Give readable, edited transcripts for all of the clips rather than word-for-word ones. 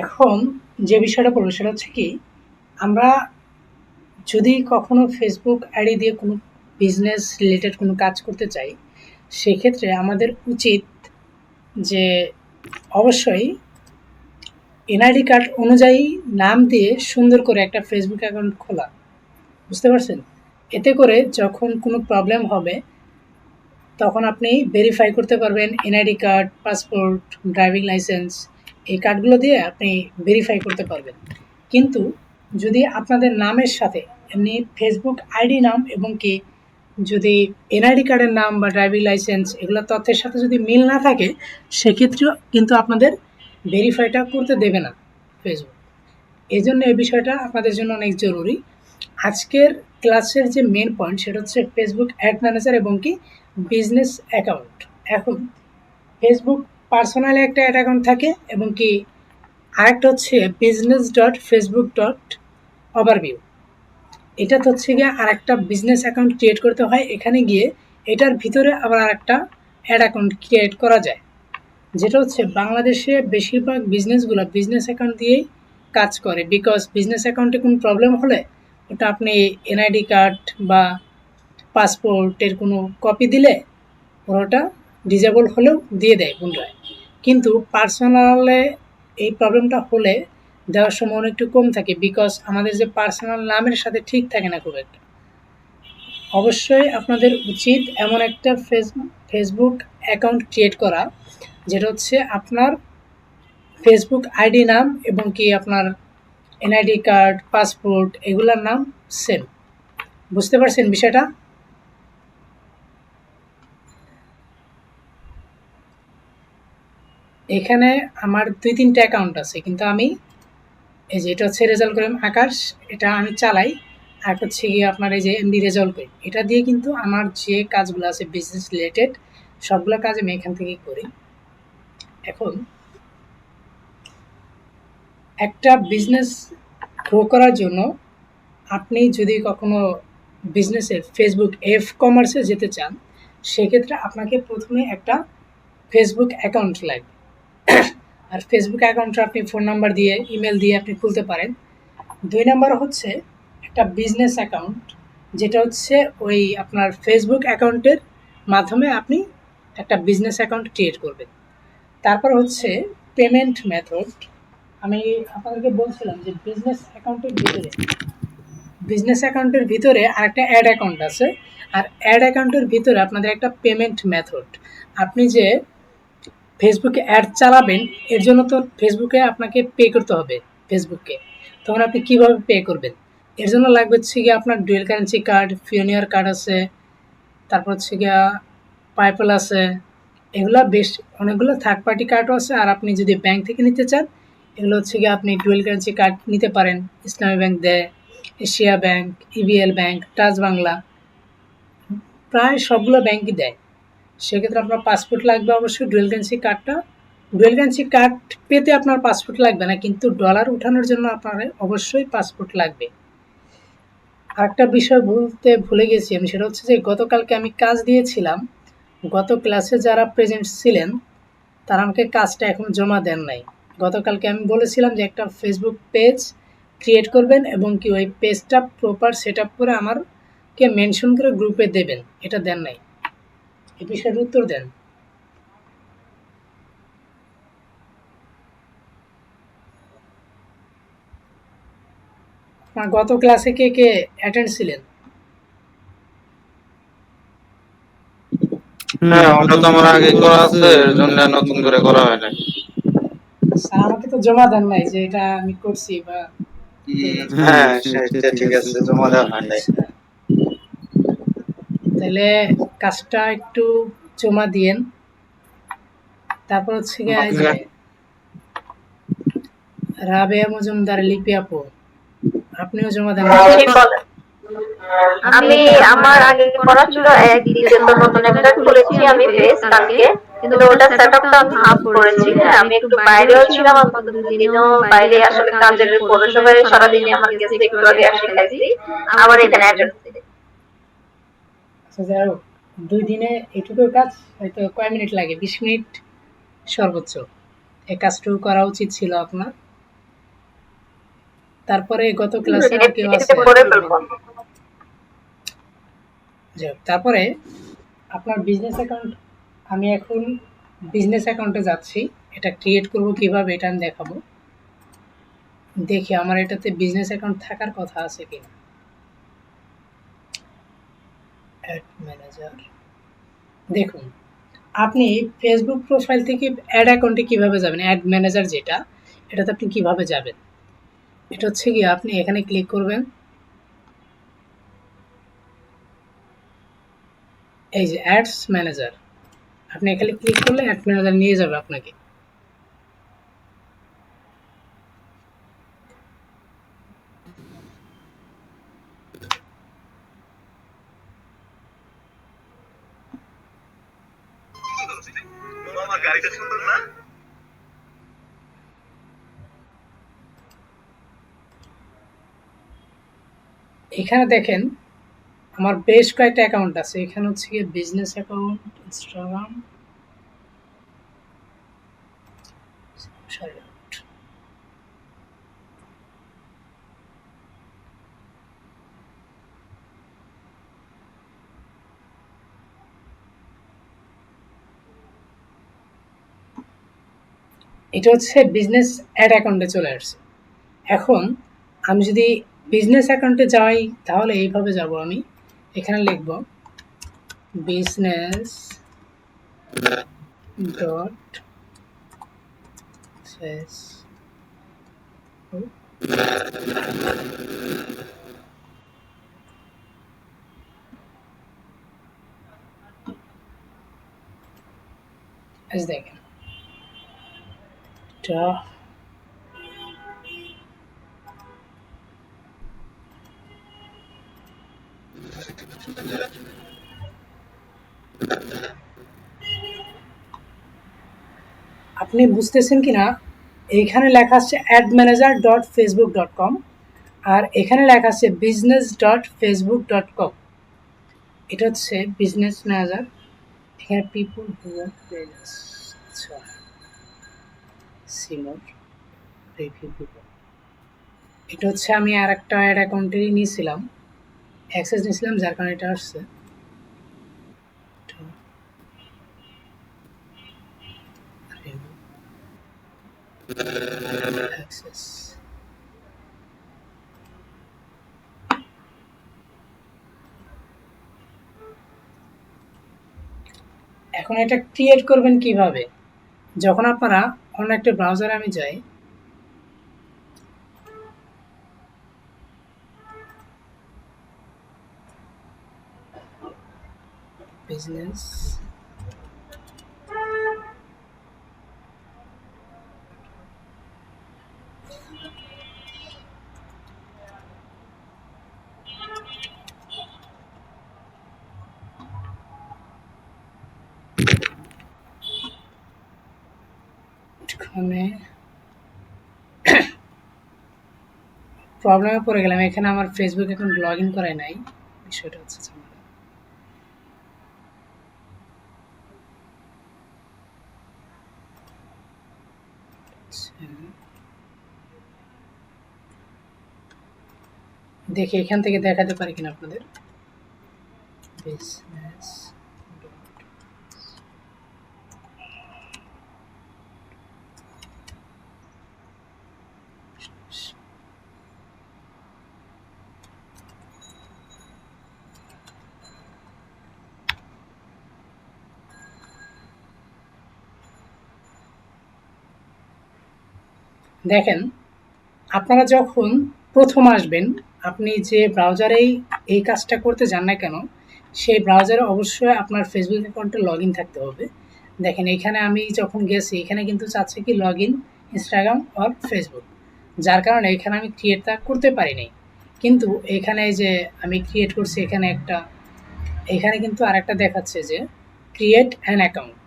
এখন যে বিষয়টা বলবো সেটা হচ্ছে কি, আমরা যদি কখনো ফেসবুক আইডি দিয়ে কোনো বিজনেস রিলেটেড কোনো কাজ করতে চাই, সেক্ষেত্রে আমাদের উচিত যে অবশ্যই এনআইডি কার্ড অনুযায়ী নাম দিয়ে সুন্দর করে একটা ফেসবুক অ্যাকাউন্ট খোলা। বুঝতে পারছেন? এতে করে যখন কোনো প্রবলেম হবে তখন আপনি ভেরিফাই করতে পারবেন NID card, passport, driving licence, এই কার্ডগুলো দিয়ে আপনি ভেরিফাই করতে পারবেন। কিন্তু যদি আপনাদের নামের সাথে এমনি ফেসবুক আইডি নাম এবং কি যদি এনআইডি কার্ডের নাম বা ড্রাইভিং লাইসেন্স এগুলো তথ্যের সাথে যদি মিল না থাকে, সেক্ষেত্রেও কিন্তু আপনাদের ভেরিফাইটা করতে দেবে না ফেসবুক। এই জন্য এই বিষয়টা আপনাদের জন্য অনেক জরুরি। আজকের ক্লাসের যে মেন পয়েন্ট সেটা হচ্ছে ফেসবুক অ্যাড ম্যানেজার এবং কি বিজনেস অ্যাকাউন্ট। এখন ফেসবুক পার্সোনালি একটা অ্যাড অ্যাকাউন্ট থাকে এবং কি আরেকটা হচ্ছে business dot Facebook dot overview. এটা তো হচ্ছে গিয়ে আর একটা বিজনেস অ্যাকাউন্ট ক্রিয়েট করতে হয়। এখানে গিয়ে এটার ভিতরে আবার আরেকটা অ্যাড অ্যাকাউন্ট ক্রিয়েট করা যায়, যেটা হচ্ছে বাংলাদেশে বেশিরভাগ বিজনেসগুলো বিজনেস অ্যাকাউন্ট দিয়েই কাজ করে। বিকজ বিজনেস অ্যাকাউন্টে কোনো প্রবলেম হলে ওটা আপনি এনআইডি কার্ড বা পাসপোর্টের কোনো কপি দিলে ওটা ডিজেবল হলেও দিয়ে দেয় পুনরায়। কিন্তু পার্সোনালে এই প্রবলেমটা হলে দেওয়ার সময় একটু কম থাকে, বিকজ আমাদের যে পার্সোনাল নামের সাথে ঠিক থাকে না খুব একটা। অবশ্যই আপনাদের উচিত এমন একটা ফেসবুক অ্যাকাউন্ট ক্রিয়েট করা যেটা হচ্ছে আপনার ফেসবুক আইডি নাম এবং কি আপনার এনআইডি কার্ড, পাসপোর্ট এগুলার নাম সেম। বুঝতে পারছেন বিষয়টা? এখানে আমার ২-৩টা অ্যাকাউন্ট আছে, কিন্তু আমি এই যে এটা হচ্ছে রেজাল্ট করিম আকাশ, এটা আমি চালাই। আর হচ্ছে গিয়ে আপনার এই যে এমডি রেজাল্ট করিম, এটা দিয়ে কিন্তু আমার যে কাজগুলো আছে বিজনেস রিলেটেড সবগুলো কাজ আমি এখান থেকেই করি। এখন একটা বিজনেস গ্রো করার জন্য আপনি যদি কখনো বিজনেসে ফেসবুক এফ কমার্সে যেতে চান, সেক্ষেত্রে আপনাকে প্রথমে একটা ফেসবুক অ্যাকাউন্ট লাগবে। আর ফেসবুক অ্যাকাউন্টটা আপনি ফোন নাম্বার দিয়ে ইমেল দিয়ে আপনি খুলতে পারেন। ২ নাম্বার হচ্ছে একটা বিজনেস অ্যাকাউন্ট, যেটা হচ্ছে ওই আপনার ফেসবুক অ্যাকাউন্টের মাধ্যমে আপনি একটা বিজনেস অ্যাকাউন্ট ক্রিয়েট করবেন। তারপর হচ্ছে পেমেন্ট মেথড। আমি আপনাদেরকে বলছিলাম যে বিজনেস অ্যাকাউন্টের ভিতরে আরেকটা অ্যাড অ্যাকাউন্ট আছে। আর অ্যাড অ্যাকাউন্টের ভিতরে আপনাদের একটা পেমেন্ট মেথড। আপনি যে ফেসবুকে অ্যাড চালাবেন এর জন্য তো ফেসবুকে আপনাকে পে করতে হবে ফেসবুককে। তখন আপনি কিভাবে পে করবেন? এর জন্য লাগবে হচ্ছে গিয়ে আপনার ডুয়েল কারেন্সি কার্ড, ফিওনিয়ার কার্ড আছে, তারপর হচ্ছে গিয়া পাইপল আছে। এগুলা বেশ অনেকগুলো থার্ড পার্টি কার্ডও আছে। আর আপনি যদি ব্যাংক থেকে নিতে চান, এগুলো হচ্ছে গিয়ে আপনি ডুয়েল কারেন্সি কার্ড নিতে পারেন। ইসলামী ব্যাংক দেয়, Asia bank, EBL bank, touch Bangla, প্রায় সবগুলো ব্যাংকই দেয়। সেক্ষেত্রে আপনার পাসপোর্ট লাগবে অবশ্যই। ডুয়েল কারেন্সি কার্ড পেতে আপনার পাসপোর্ট লাগবে না, কিন্তু ডলার উঠানোর জন্য আপনার অবশ্যই পাসপোর্ট লাগবে। আরেকটা বিষয় বলতে ভুলে গেছি আমি, সেটা হচ্ছে যে গতকালকে আমি কাজ দিয়েছিলাম। গত ক্লাসে যারা প্রেজেন্ট ছিলেন তারা আমাকে কাজটা এখনো জমা দেন নাই। গতকালকে আমি বলেছিলাম যে একটা ফেসবুক পেজ ক্রিয়েট করবেন এবং কি ওই পেজটা প্রপার সেট আপ করে আমারকে মেনশন করে গ্রুপে দেবেন, এটা দেন নাই। এই বিষয়ের উত্তর দেন। গত ক্লাসে কে কে অ্যাটেন্ড ছিলেন? হ্যাঁ, ওটা তো আমার আগে করা আছে, এর জন্য নতুন করে করা হয় নাই। স্যার আমাকে তো জমা দেন নাই যে এটা আমি করছি বা হ্যাঁ, সেটা ঠিক আছে, জমা দেওয়া হয় নাই। আচ্ছা, তাহলে কাজটা একটু জমা দিয়েন। তারপর হচ্ছে গিয়ে এই যে ওকে। রাবেয়া মজুমদার, লিপি আপু, আপনিও জমা দেন না? জি বলেন। আমি আমার আগে করা ছিল এক, দ্বিতীয়ত নতুন একটা খুলেছি আমি পেজ কালকে, কিন্তু ওটার সেটআপটা আমি হাফ করেছি। হ্যাঁ, আমি একটু বাইরেও ছিলাম, আমি গত 2 দিনও বাইরে আসলে কাজের পৌরসভায় সারাদিনে আমার গেছে, একটু আগে আসি খাইছি, আবার এখানে অ্যাটেন্ড দিতে। আচ্ছা, যাই হোক, 2 দিনে এটুকু কাজ হয়তো কয় মিনিট লাগে? 20 মিনিট সর্বোচ্চ। এই কাজটুকু করা উচিত ছিল আপনার। তারপরে গত ক্লাসে আর কেউ আছে? করে ফেলবো। যাই হোক, তারপরে আপনার বিজনেস অ্যাকাউন্ট, আমি এখন বিজনেস অ্যাকাউন্টে যাচ্ছি। এটা ক্রিয়েট করব কিভাবে এটা আমি দেখাবো। দেখি আমার এটাতে বিজনেস অ্যাকাউন্ট থাকার কথা আছে কিনা। অ্যাড ম্যানেজার, দেখুন আপনি ফেসবুক প্রোফাইল থেকে অ্যাড অ্যাকাউন্টে কিভাবে যাবেন, অ্যাড ম্যানেজার যেটা, এটাতে আপনি কিভাবে যাবেন। এটা হচ্ছে কি, আপনি এখানে ক্লিক করবেন, এই যে অ্যাডস ম্যানেজার, আপনি এখানে ক্লিক করলে অ্যাড ম্যানেজার নিয়ে যাবে আপনাকে। এখানে দেখেন আমার বেশ কয়েকটা অ্যাকাউন্ট আছে। এখানে হচ্ছে গিয়ে বিজনেস অ্যাকাউন্ট, ইনস্টাগ্রাম, এটা হচ্ছে বিজনেস অ্যাড অ্যাকাউন্টে চলে আসছে। এখন আমি যদি বিজনেস অ্যাকাউন্টে যাই তাহলে এইভাবে যাব, আমি এখানে লিখব বিজনেস ডট ফেসবুক, দেখেন আপনি বুঝতেছেন কিনা, এইখানে লেখা আছে admanager.facebook.com আর এখানে লেখা আছে business.facebook.com। এটা হচ্ছে বিজনেস ম্যানেজার। এখানে পিপল হু আর ট্রেনার্স, আচ্ছা সিমোর রিভিউ পিপল, এটা হচ্ছে আমি আর একটা অ্যাড অ্যাকাউন্টেরই নিয়েছিলাম, অ্যাক্সেস নিয়েছিলাম, যার কারণে এটা আসছে। অ্যাক্সেস, এখন এটা ক্রিয়েট করবেন কিভাবে। যখন আপনারা অন্য একটা ব্রাউজারে আমি যাই, বিজনেস এখানে প্রবলেমে পড়ে গেলাম। এখানে আমার ফেসবুক অ্যাকাউন্ট লগ ইন করাই নাই, বিষয়টা হচ্ছে ঝামেলা। দেখি এখান থেকে দেখাতে পারি কিনা আপনাদের। বিজনেস দেখেন, আপনারা যখন প্রথম আসবেন, আপনি যে ব্রাউজারেই এই কাজটা করতে যান না কেন, সেই ব্রাউজারে অবশ্যই আপনার ফেসবুক অ্যাকাউন্টে লগ ইন থাকতে হবে। দেখেন এখানে আমি যখন গেছি, এখানে কিন্তু চাচ্ছে কি log in Instagram or Facebook, যার কারণে এখানে আমি ক্রিয়েটটা করতে পারিনি। কিন্তু এখানে যে আমি ক্রিয়েট করছি, এখানে কিন্তু আরেকটা দেখাচ্ছে যে ক্রিয়েট অ্যান অ্যাকাউন্ট।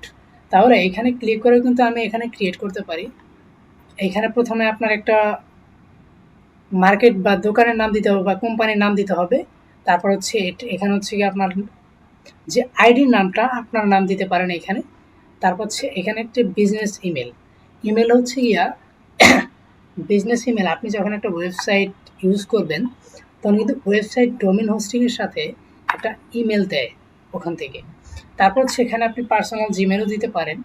তাহলে এখানে ক্লিক করে কিন্তু আমি এখানে ক্রিয়েট করতে পারি। এখানে প্রথমে আপনার একটা মার্কেট বা দোকানের নাম দিতে হবে বা কোম্পানির নাম দিতে হবে। তারপর হচ্ছে এখানে হচ্ছে কি আপনার যে আইডির নামটা আপনার নাম দিতে পারেন এখানে। তারপর হচ্ছে এখানে একটা বিজনেস ইমেল হচ্ছে গিয়া বিজনেস ইমেল আপনি যখন একটা ওয়েবসাইট ইউজ করবেন তখন কিন্তু ওয়েবসাইট ডোমেন হোস্টিংয়ের সাথে একটা ইমেল দেয় ওখান থেকে। তারপর সেখানে আপনি পার্সোনাল জিমেলও দিতে পারেন,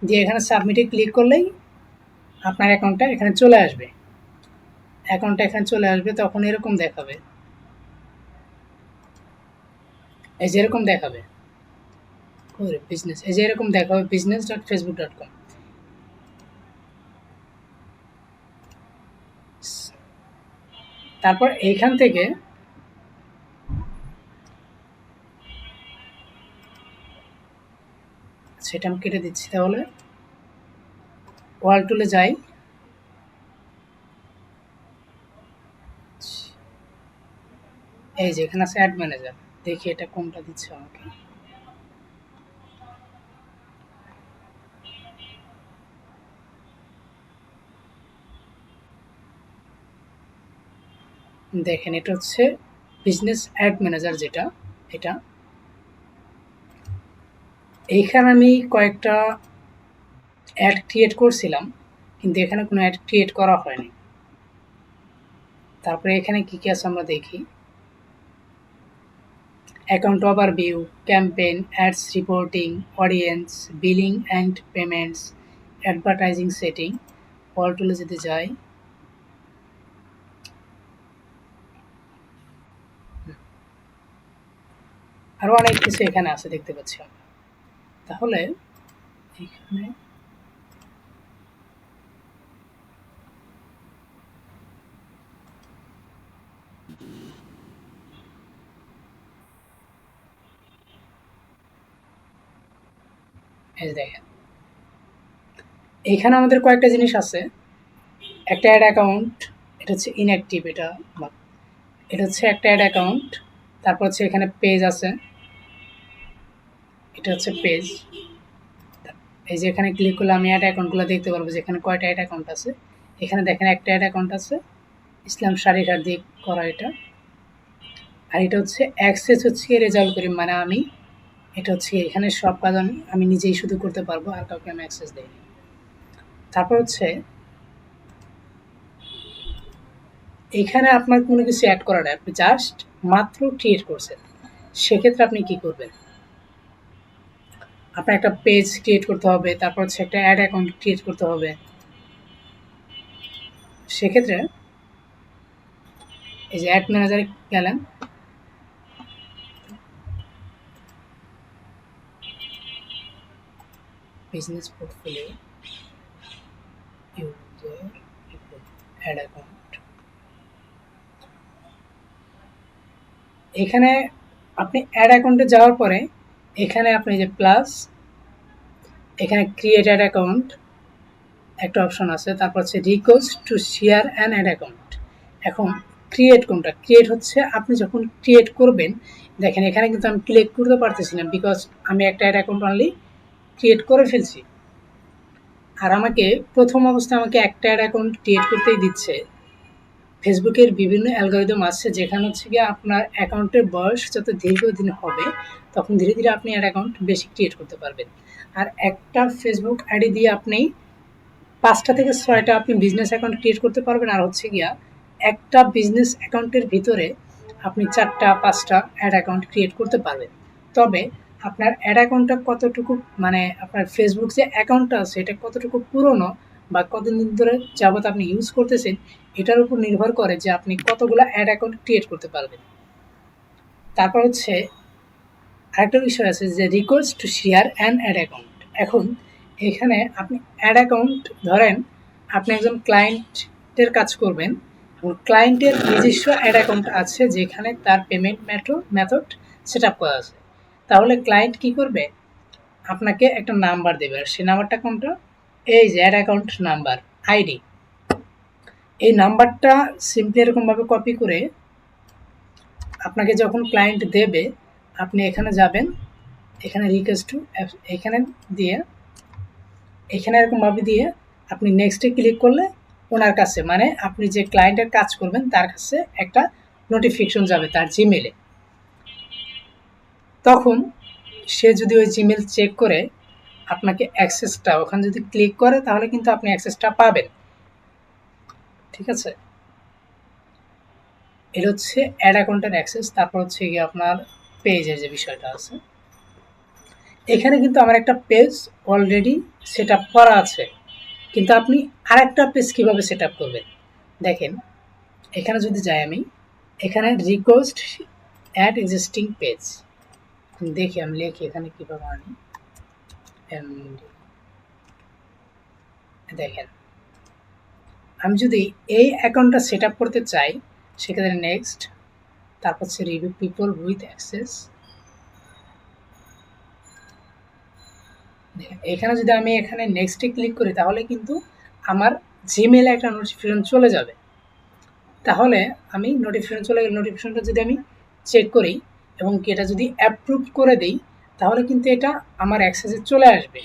দিয়ে এখানে সাবমিটে ক্লিক করলেই আপনার অ্যাকাউন্টটা এখানে চলে আসবে। তখন এরকম দেখাবে, এই যে এরকম দেখাবে বিজনেস, এই যে এরকম দেখাবে business.facebook.com। তারপর এইখান থেকে সেটা আমি কেটে দিচ্ছি। তাহলে ওয়াল টুলে যাই, এই যে এখানে আছে অ্যাড ম্যানেজার, দেখি এটা কোনটা দিচ্ছে আমাকে। দেখেন এটা হচ্ছে বিজনেস অ্যাড ম্যানেজার, যেটা এটা। এইখানে আমি কয়েকটা অ্যাড ক্রিয়েট করছিলাম, কিন্তু এখানে কোনো অ্যাড ক্রিয়েট করা হয়নি। তারপরে এখানে কি কি আছে আমরা দেখি। Account overview, campaign, ads reporting, audience, billing and payments, advertising setting. All টুলে যদি যাই, আরও অনেক কিছু এখানে আছে দেখতে পাচ্ছি আমরা। তাহলে এখানে এই যে দেখেন, এখানে আমাদের কয়েকটা জিনিস আছে। একটা অ্যাড অ্যাকাউন্ট, এটা হচ্ছে ইনঅ্যাক্টিভ, এটা হচ্ছে একটা অ্যাড অ্যাকাউন্ট। তারপর হচ্ছে এখানে পেজ আছে, এটা হচ্ছে পেজ। এই যে এখানে ক্লিক করলে আমি অ্যাড অ্যাকাউন্টগুলো দেখতে পারবো যে এখানে কয়টা অ্যাড অ্যাকাউন্ট আছে। এখানে দেখেন একটা অ্যাড অ্যাকাউন্ট আছে, ইসলাম শাড়িঘাট দিয়ে করা এটা। আর এটা হচ্ছে অ্যাক্সেস হচ্ছে রেজাল্ট করি, মানে আমি এটা হচ্ছে এখানে সব কাজ আমি নিজেই শুধু করতে পারবো, আর কাউকে আমি অ্যাক্সেস দিইনি। তারপর হচ্ছে এখানে আপনার কোনো কিছু অ্যাড করা নেই, আপনি জাস্ট মাত্র ক্রিয়েট করছেন। সেক্ষেত্রে আপনি কি করবেন, আপনার একটা পেজ ক্রিয়েট করতে হবে, তারপর হচ্ছে একটা অ্যাড অ্যাকাউন্ট ক্রিয়েট করতে হবে। সেক্ষেত্রে এই যে অ্যাড ম্যানেজারে গেলেন, business portfolio, user, ad account. এখানে আপনি অ্যাড অ্যাকাউন্টে যাওয়ার পরে এখানে আপনি যে প্লাস, এখানে ক্রিয়েট অ্যাড অ্যাকাউন্ট একটা অপশন আছে, তারপর হচ্ছে request to share an add account. এখন ক্রিয়েট কোনটা, ক্রিয়েট হচ্ছে আপনি যখন ক্রিয়েট করবেন, দেখেন এখানে কিন্তু আমি ক্লিক করতে পারতেছি না, বিকজ আমি একটা অ্যাড অ্যাকাউন্ট অনলি ক্রিয়েট করে ফেলছি। আর আমাকে প্রথম অবস্থায় আমাকে একটা অ্যাড অ্যাকাউন্ট ক্রিয়েট করতেই দিচ্ছে। ফেসবুকের বিভিন্ন অ্যালগরিদম আছে যেখানে হচ্ছে গিয়ে আপনার অ্যাকাউন্টের বয়স যত দীর্ঘদিন হবে তখন ধীরে ধীরে আপনি অ্যাড অ্যাকাউন্ট বেশি ক্রিয়েট করতে পারবেন। আর একটা ফেসবুক আইডি দিয়ে আপনি 5টা থেকে 6টা আপনি বিজনেস অ্যাকাউন্ট ক্রিয়েট করতে পারবেন। আর হচ্ছে গিয়া একটা বিজনেস অ্যাকাউন্টের ভিতরে আপনি 4টা 5টা অ্যাড অ্যাকাউন্ট ক্রিয়েট করতে পারবেন। তবে আপনার অ্যাড অ্যাকাউন্টটা কতটুকু, মানে আপনার ফেসবুক যে অ্যাকাউন্টটা আছে এটা কতটুকু পুরনো বা কতদিন ধরে যাবত আপনি ইউজ করতেছেন, এটার উপর নির্ভর করে যে আপনি কতগুলো অ্যাড অ্যাকাউন্ট ক্রিয়েট করতে পারবেন। তারপর হচ্ছে আরেকটা বিষয় আছে যে request to share an add account. এখন এখানে আপনি অ্যাড অ্যাকাউন্ট, ধরেন আপনি একজন ক্লায়েন্টের কাজ করবেন এবং ক্লায়েন্টের নিজস্ব অ্যাড অ্যাকাউন্ট আছে যেখানে তার পেমেন্ট মেথড সেট আপ করা আছে। তাহলে ক্লায়েন্ট কি করবে, আপনাকে একটা নাম্বার দেবে, আর সেই নাম্বারটা কোনটা, এই যে অ্যাড অ্যাকাউন্ট নাম্বার, আইডি। এই নাম্বারটা সিম্পলি এরকমভাবে কপি করে আপনাকে যখন ক্লায়েন্ট দেবে আপনি এখানে যাবেন, এখানে রিকোয়েস্ট টু, এখানে দিয়ে এখানে এরকমভাবে দিয়ে আপনি নেক্সটে ক্লিক করলে ওনার কাছে, মানে আপনি যে ক্লায়েন্টের কাজ করবেন তার কাছে একটা নোটিফিকেশন যাবে তার জিমেলে। তখন সে যদি ওই জিমেল চেক করে আপনাকে অ্যাক্সেসটা ওখানে যদি ক্লিক করে তাহলে কিন্তু আপনি অ্যাক্সেসটা পাবেন। ঠিক আছে, এটা হচ্ছে অ্যাড অ্যাকাউন্টের অ্যাক্সেস। তারপর হচ্ছে গিয়ে আপনার পেজের যে বিষয়টা আছে, এখানে কিন্তু আমার একটা পেজ অলরেডি সেট আপ করা আছে, কিন্তু আপনি আরেকটা পেজ কিভাবে সেট আপ করবেন দেখেন। এখানে যদি যাই আমি, এখানে রিকোয়েস্ট অ্যাড এক্সিস্টিং পেজ, দেখি আমি লিখি এখানে কিভাবে আনি। দেখেন, আমি যদি এই অ্যাকাউন্টটা সেট আপ করতে চাই, সেক্ষেত্রে নেক্সট, তারপর হচ্ছে রিভিউ পিপল উইথ অ্যাক্সেস। এখানে যদি আমি এখানে নেক্সটে ক্লিক করি, তাহলে কিন্তু আমার জিমেলে একটা নোটিফিকেশন চলে যাবে। তাহলে আমি নোটিফিকেশন চলে গেলে নোটিফিকেশনটা যদি আমি চেক করি এবং এটা যদি অ্যাপ্রুভ করে দিই, তাহলে কিন্তু এটা আমার অ্যাক্সেসে চলে আসবে।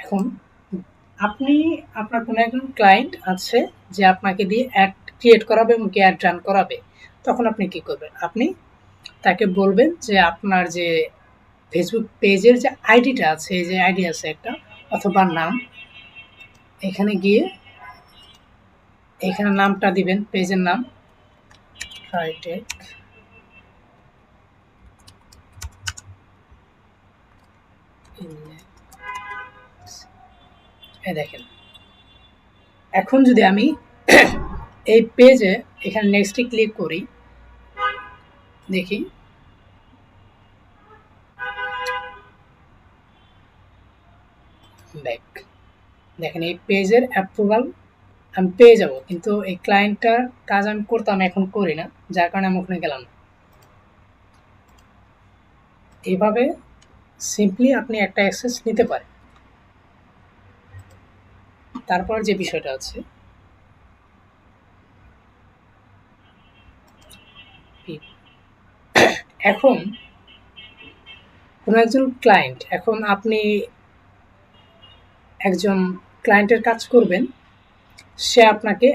এখন আপনি আপনার কোনো একজন ক্লায়েন্ট আছে যে আপনাকে দিয়ে অ্যাড ক্রিয়েট করাবে এবং অ্যাড রান করাবে, তখন আপনি কি করবেন? আপনি তাকে বলবেন যে আপনার যে ফেসবুক পেজের যে আইডিটা আছে, এই যে আইডি আছে একটা অথবা নাম, এখানে গিয়ে এখানে নামটা দিবেন, পেজের নাম ট্রাইটেক। এই দেখেন, এখন যদি আমি এই পেজে এখানে নেক্সটে ক্লিক করি, দেখি ব্যাক, দেখেন এই পেজের অ্যাপ্রুভাল আমি পেয়ে যাব, কিন্তু এই ক্লায়েন্টটার কাজ আমি করতাম, এখন করি না, যার কারণে আমি ওখানে গেলাম না। এইভাবে সিম্পলি আপনি একটা অ্যাক্সেস নিতে পারেন। তারপর যে বিষয়টা আছে, এখন কোনো একজন ক্লায়েন্ট, এখন আপনি একজন ক্লায়েন্টের কাজ করবেন, সে আপনাকে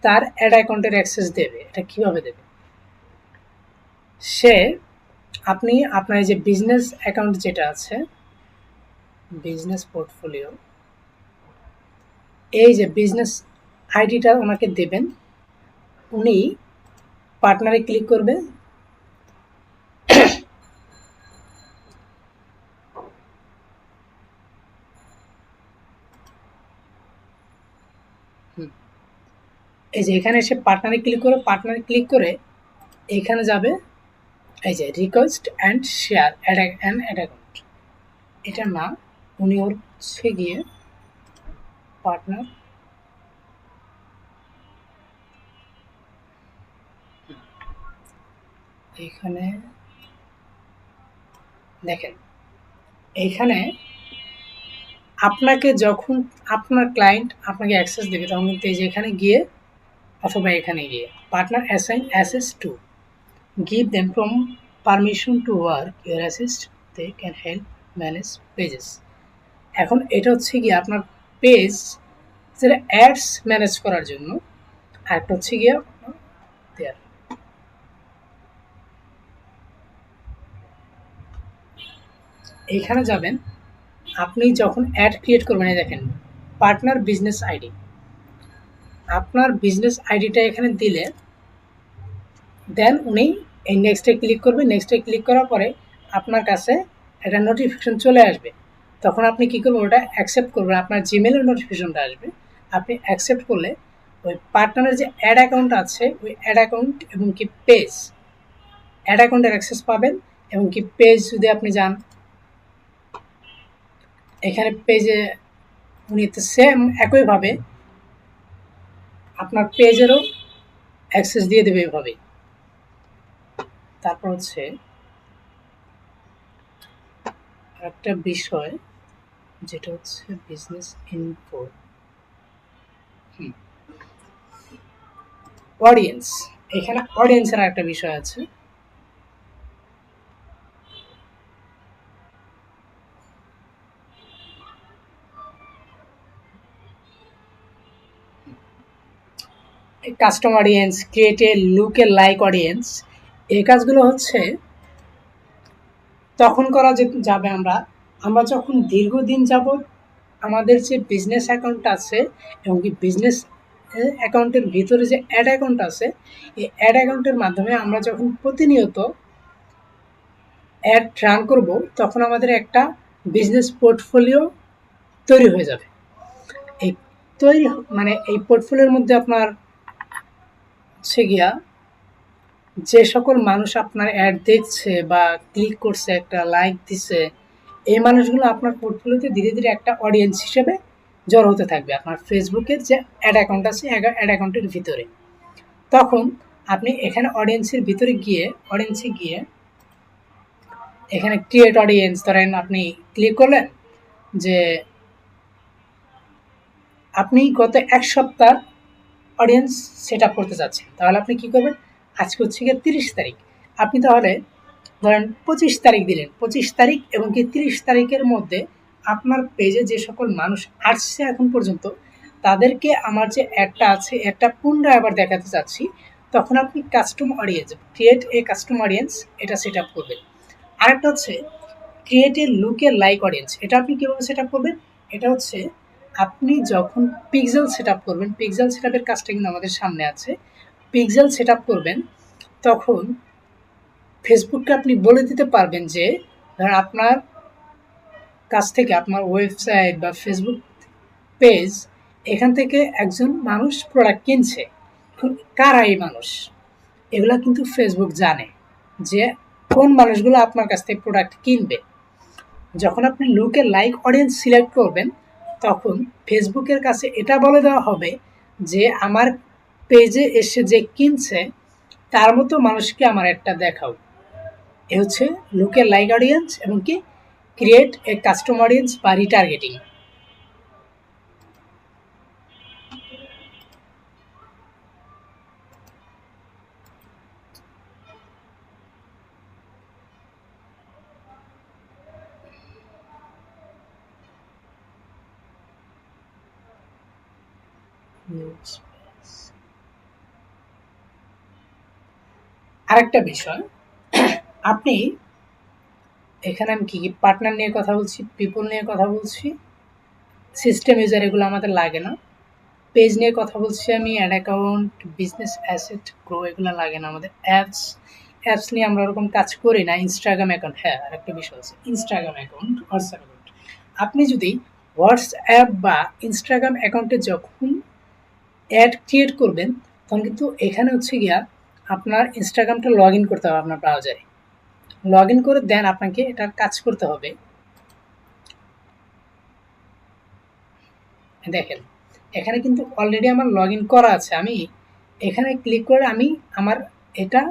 তার অ্যাড অ্যাকাউন্টের অ্যাক্সেস দেবে। এটা কিভাবে দেবে? সে আপনি আপনার যে বিজনেস অ্যাকাউন্ট যেটা আছে, বিজনেস পোর্টফোলিও, এই যে বিজনেস আইডিটা ওনাকে দেবেন, উনি পার্টনারে ক্লিক করবে, এই যে এখানে এসে পার্টনারে ক্লিক করে এখানে যাবে, এই যে request and share ad account, এটা না, উনি ওর হচ্ছে গিয়ে পার্টনার, এখানে দেখেন, এইখানে আপনাকে যখন আপনার ক্লায়েন্ট আপনাকে অ্যাক্সেস দেবে, তখন কিন্তু এই যে এখানে গিয়ে অথবা এখানে গিয়ে partner assign access to give them from permission to work your assist, they can help manage pages। এখন এটা হচ্ছে গিয়ে আপনার পেজ যেটা অ্যাডস ম্যানেজ করার জন্য, আর একটা হচ্ছে গিয়ে দেয়ার। এইখানে যাবেন, আপনি যখন অ্যাড ক্রিয়েট করবেন, দেখেন পার্টনার বিজনেস আইডি, আপনার বিজনেস আইডিটা এখানে দিলে দেন উনি এই নেক্সটে ক্লিক করবে, নেক্সটে ক্লিক করার পরে আপনার কাছে একটা নোটিফিকেশন চলে আসবে, তখন আপনি কী করবেন? ওটা অ্যাকসেপ্ট করবেন, আপনার জিমেলের নোটিফিকেশনটা আসবে, আপনি অ্যাকসেপ্ট করলে ওই পার্টনারের যে অ্যাড অ্যাকাউন্ট আছে, ওই অ্যাড অ্যাকাউন্ট এবং কি পেজ, অ্যাড অ্যাকাউন্টের অ্যাক্সেস পাবেন, এবং কি পেজ যদি আপনি যান, এখানে পেজে উনি তো সেম একইভাবে আপনার পেজেরও অ্যাক্সেস দিয়ে দেবে এভাবে। তারপর হচ্ছে একটা বিষয় যেটা হচ্ছে বিজনেস ইনফো, অডিয়েন্স, এখানে অডিয়েন্সের একটা বিষয় আছে, custom audience, create a look A like audience, এই কাজগুলো হচ্ছে তখন করা যাবে আমরা যখন দীর্ঘদিন যাবৎ আমাদের যে বিজনেস অ্যাকাউন্ট আছে এবং কি বিজনেস অ্যাকাউন্টের ভিতরে যে অ্যাড অ্যাকাউন্ট আছে, এই অ্যাড অ্যাকাউন্টের মাধ্যমে আমরা যখন প্রতিনিয়ত অ্যাড রান করব, তখন আমাদের একটা বিজনেস পোর্টফোলিও তৈরি হয়ে যাবে। এই তৈরি মানে এই পোর্টফোলিওর মধ্যে আপনার হচ্ছে গিয়া যে সকল মানুষ আপনার অ্যাড দেখছে বা ক্লিক করছে, একটা লাইক দিছে, এই মানুষগুলো আপনার পোর্টফোলিওতে ধীরে ধীরে একটা অডিয়েন্স হিসেবে জড়ো হতে থাকবে আপনার ফেসবুকের যে অ্যাড অ্যাকাউন্ট আছে অ্যাড অ্যাকাউন্টের ভিতরে। তখন আপনি এখানে অডিয়েন্সে গিয়ে এখানে ক্রিয়েট অডিয়েন্স ধরেন আপনি ক্লিক করলেন যে আপনি গত এক সপ্তাহ অডিয়েন্স সেট আপ করতে চাচ্ছেন, তাহলে আপনি কি করবেন, আজকে হচ্ছে গিয়ে 30 তারিখ, আপনি তাহলে ধরেন 25 তারিখ দিলেন, 25 তারিখ এবং কি 30 তারিখের মধ্যে আপনার পেজে যে সকল মানুষ আসছে এখন পর্যন্ত, তাদেরকে আমার যে অ্যাডটা আছে একটা পুনরায় আবার দেখাতে চাচ্ছি, তখন আপনি custom audience, create a custom audience, এটা সেট আপ করবেন। আরেকটা হচ্ছে ক্রিয়েট এ লুকে লাইক অডিয়েন্স, এটা আপনি কীভাবে সেট আপ করবেন, এটা হচ্ছে আপনি যখন পিক্সেল সেট আপ করবেন, পিক্সেল সেট আপের কাজটা কিন্তু আমাদের সামনে আছে, পিক্সেল সেট আপ করবেন, তখন ফেসবুককে আপনি বলে দিতে পারবেন যে ধরেন আপনার কাছ থেকে আপনার ওয়েবসাইট বা ফেসবুক পেজ, এখান থেকে একজন মানুষ প্রোডাক্ট কিনছে, কারা এই মানুষ, এগুলা কিন্তু ফেসবুক জানে যে কোন মানুষগুলো আপনার কাছ থেকে প্রোডাক্ট কিনবে। যখন আপনি লুকে লাইক অডিয়েন্স সিলেক্ট করবেন, তখন ফেসবুকের কাছে এটা বলে দেওয়া হবে যে আমার পেজে এসে যে কিনছে তার মতো মানুষকে আমার একটা দেখাও। এ হচ্ছে লুকে লাইক অডিয়েন্স এবং কি ক্রিয়েট এ কাস্টম অডিয়েন্স বা রিটার্গেটিং। আরেকটা বিষয়, আপনি এখানে আমি কি পার্টনার নিয়ে কথা বলছি, পিপল নিয়ে কথা বলছি, সিস্টেম ইউজার এগুলো আমাদের লাগে না, পেজ নিয়ে কথা বলছি আমি, ad account, business asset grow, এগুলো লাগে না আমাদের। অ্যাপস নিয়ে আমরা ওরকম কাজ করি না। ইনস্টাগ্রাম অ্যাকাউন্ট, হ্যাঁ আরেকটা বিষয় আছে, ইনস্টাগ্রাম অ্যাকাউন্ট, হোয়াটসঅ্যাপ অ্যাকাউন্ট। আপনি যদি হোয়াটসঅ্যাপ বা ইনস্টাগ্রাম অ্যাকাউন্টে যখন অ্যাড ক্রিয়েট করবেন, তখন কিন্তু এখানে হচ্ছে গিয়া আপনার ইনস্টাগ্রামটা লগ ইন করতে হবে আপনার ব্রাউজারে, লগ ইন করে দেন আপনাকে এটার কাজ করতে হবে। দেখেন এখানে কিন্তু অলরেডি আমার লগ ইন করা আছে, আমি এখানে ক্লিক করে আমি আমার এটা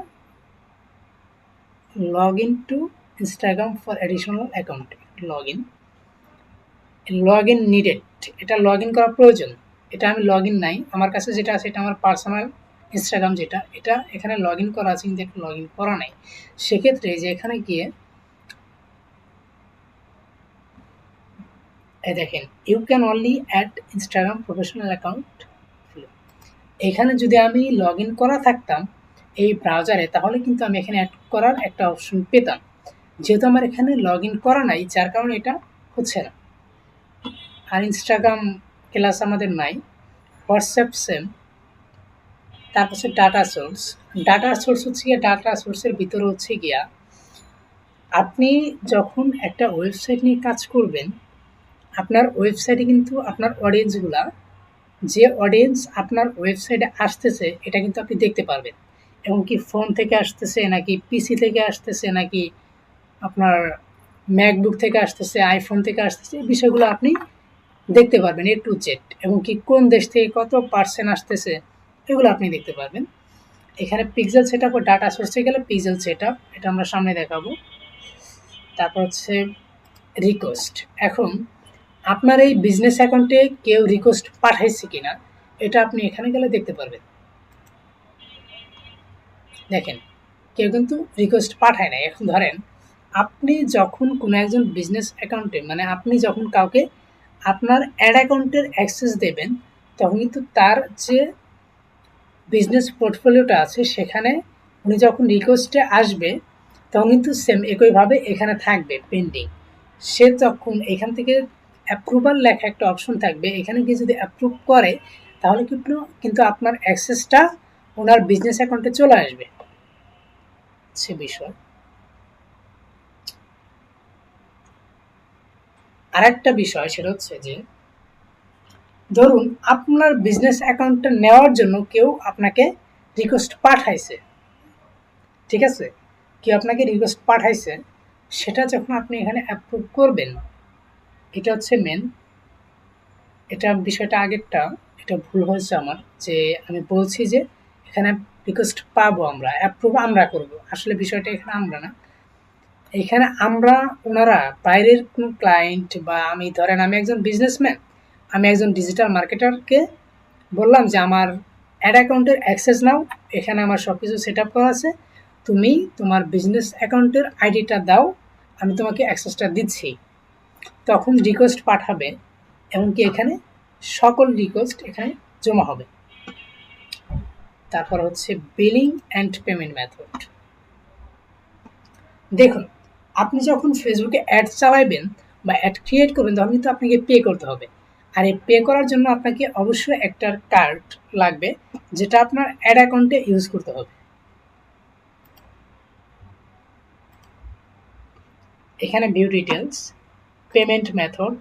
log in two Instagram for additional account, log in needed, এটা লগ ইন করা প্রয়োজন, এটা আমি লগ ইন নাই, আমার কাছে যেটা আছে এটা আমার পার্সোনাল ইনস্টাগ্রাম, যেটা এটা এখানে লগ ইন করা আছে কিন্তু এটা লগ ইন করা নাই। সেক্ষেত্রে যে এখানে গিয়ে দেখেন you can only add Instagram professional account, এখানে যদি আমি লগ ইন করা থাকতাম এই ব্রাউজারে, তাহলে কিন্তু আমি এখানে অ্যাড করার একটা অপশন পেতাম। যেহেতু আমার এখানে লগ ইন করা নাই, যার কারণে এটা হচ্ছে না। আর ইনস্টাগ্রাম ক্লাস আমাদের নাই, হোয়াটসঅ্যাপ সেম। তারপর হচ্ছে ডাটা সোর্স হচ্ছে গিয়া, ডাটা সোর্সের ভিতরে হচ্ছে গিয়া আপনি যখন একটা ওয়েবসাইট নিয়ে কাজ করবেন, আপনার ওয়েবসাইটে কিন্তু আপনার অডিয়েন্সগুলা, যে অডিয়েন্স আপনার ওয়েবসাইটে আসতেছে এটা কিন্তু আপনি দেখতে পারবেন, এবং কি ফোন থেকে আসতেছে নাকি পিসি থেকে আসতেছে নাকি আপনার ম্যাকবুক থেকে আসতেছে, আইফোন থেকে আসতেছে, এই বিষয়গুলো আপনি দেখতে পারবেন এ টু জেড, এবং কি কোন দেশ থেকে কত পার্সেন্ট আসতেছে এগুলো আপনি দেখতে পারবেন। এখানে পিক্সেল সেট আপ ও ডাটা সোর্সে গেলে পিক্সেল সেট আপ, এটা আমরা সামনে দেখাবো। তারপর হচ্ছে রিকোয়েস্ট, এখন আপনার এই বিজনেস অ্যাকাউন্টে কেউ রিকোয়েস্ট পাঠাইছে কিনা এটা আপনি এখানে গেলে দেখতে পারবেন। দেখেন কেউ কিন্তু রিকোয়েস্ট পাঠায় না। এখন ধরেন আপনি যখন কোনো একজন বিজনেস অ্যাকাউন্টে, মানে আপনি যখন কাউকে আপনার অ্যাড অ্যাকাউন্টের অ্যাক্সেস দেবেন, তখন কিন্তু তার যে বিজনেস পোর্টফোলিওটা আছে সেখানে উনি যখন রিকোয়েস্টে আসবে, তখন কিন্তু সেম একইভাবে এখানে থাকবে পেন্ডিং। সে যখন এখান থেকে অ্যাপ্রুভাল লেখা একটা অপশন থাকবে, এখানে গিয়ে যদি অ্যাপ্রুভ করে তাহলে কিন্তু আপনার অ্যাক্সেসটা ওনার বিজনেস অ্যাকাউন্টে চলে আসবে। সে বিষয় আরেকটা বিষয় সেটা হচ্ছে যে ধরুন আপনার বিজনেস অ্যাকাউন্টটা নেওয়ার জন্য কেউ আপনাকে রিকোয়েস্ট পাঠাইছে, ঠিক আছে, কেউ আপনাকে রিকোয়েস্ট পাঠাইছে, সেটা যখন আপনি এখানে অ্যাপ্রুভ করবেন, এটা হচ্ছে মেন। এটা বিষয়টা আগেরটা, এটা ভুল হয়েছে আমার, যে আমি বলছি যে এখানে রিকোয়েস্ট পাবো আমরা, অ্যাপ্রুভ আমরা করব, আসলে বিষয়টা এখানে আমরা না। এখানে আমরা ওনারা বাইরের কোনো ক্লায়েন্ট বা আমি ধরেন আমি একজন বিজনেসম্যান, আমি একজন ডিজিটাল মার্কেটারকে বললাম যে আমার অ্যাড অ্যাকাউন্টের অ্যাক্সেস নাও, এখানে আমার সব কিছু সেট আপ করা আছে, তুমি তোমার বিজনেস অ্যাকাউন্টের আইডিটা দাও, আমি তোমাকে অ্যাক্সেসটা দিচ্ছি। তখন রিকোয়েস্ট পাঠাবে, এমনকি এখানে সকল রিকোয়েস্ট এখানে জমা হবে। তারপর হচ্ছে বিলিং অ্যান্ড পেমেন্ট মেথড। দেখুন, আপনি যখন ফেসবুকে অ্যাড চালাইবেন বা অ্যাড ক্রিয়েট করবেন তখন কিন্তু আপনাকে পে করতে হবে। আর এই পে করার জন্য আপনাকে অবশ্যই একটা কার্ড লাগবে, যেটা আপনার অ্যাড অ্যাকাউন্টে ইউজ করতে হবে। এখানে view details, payment method,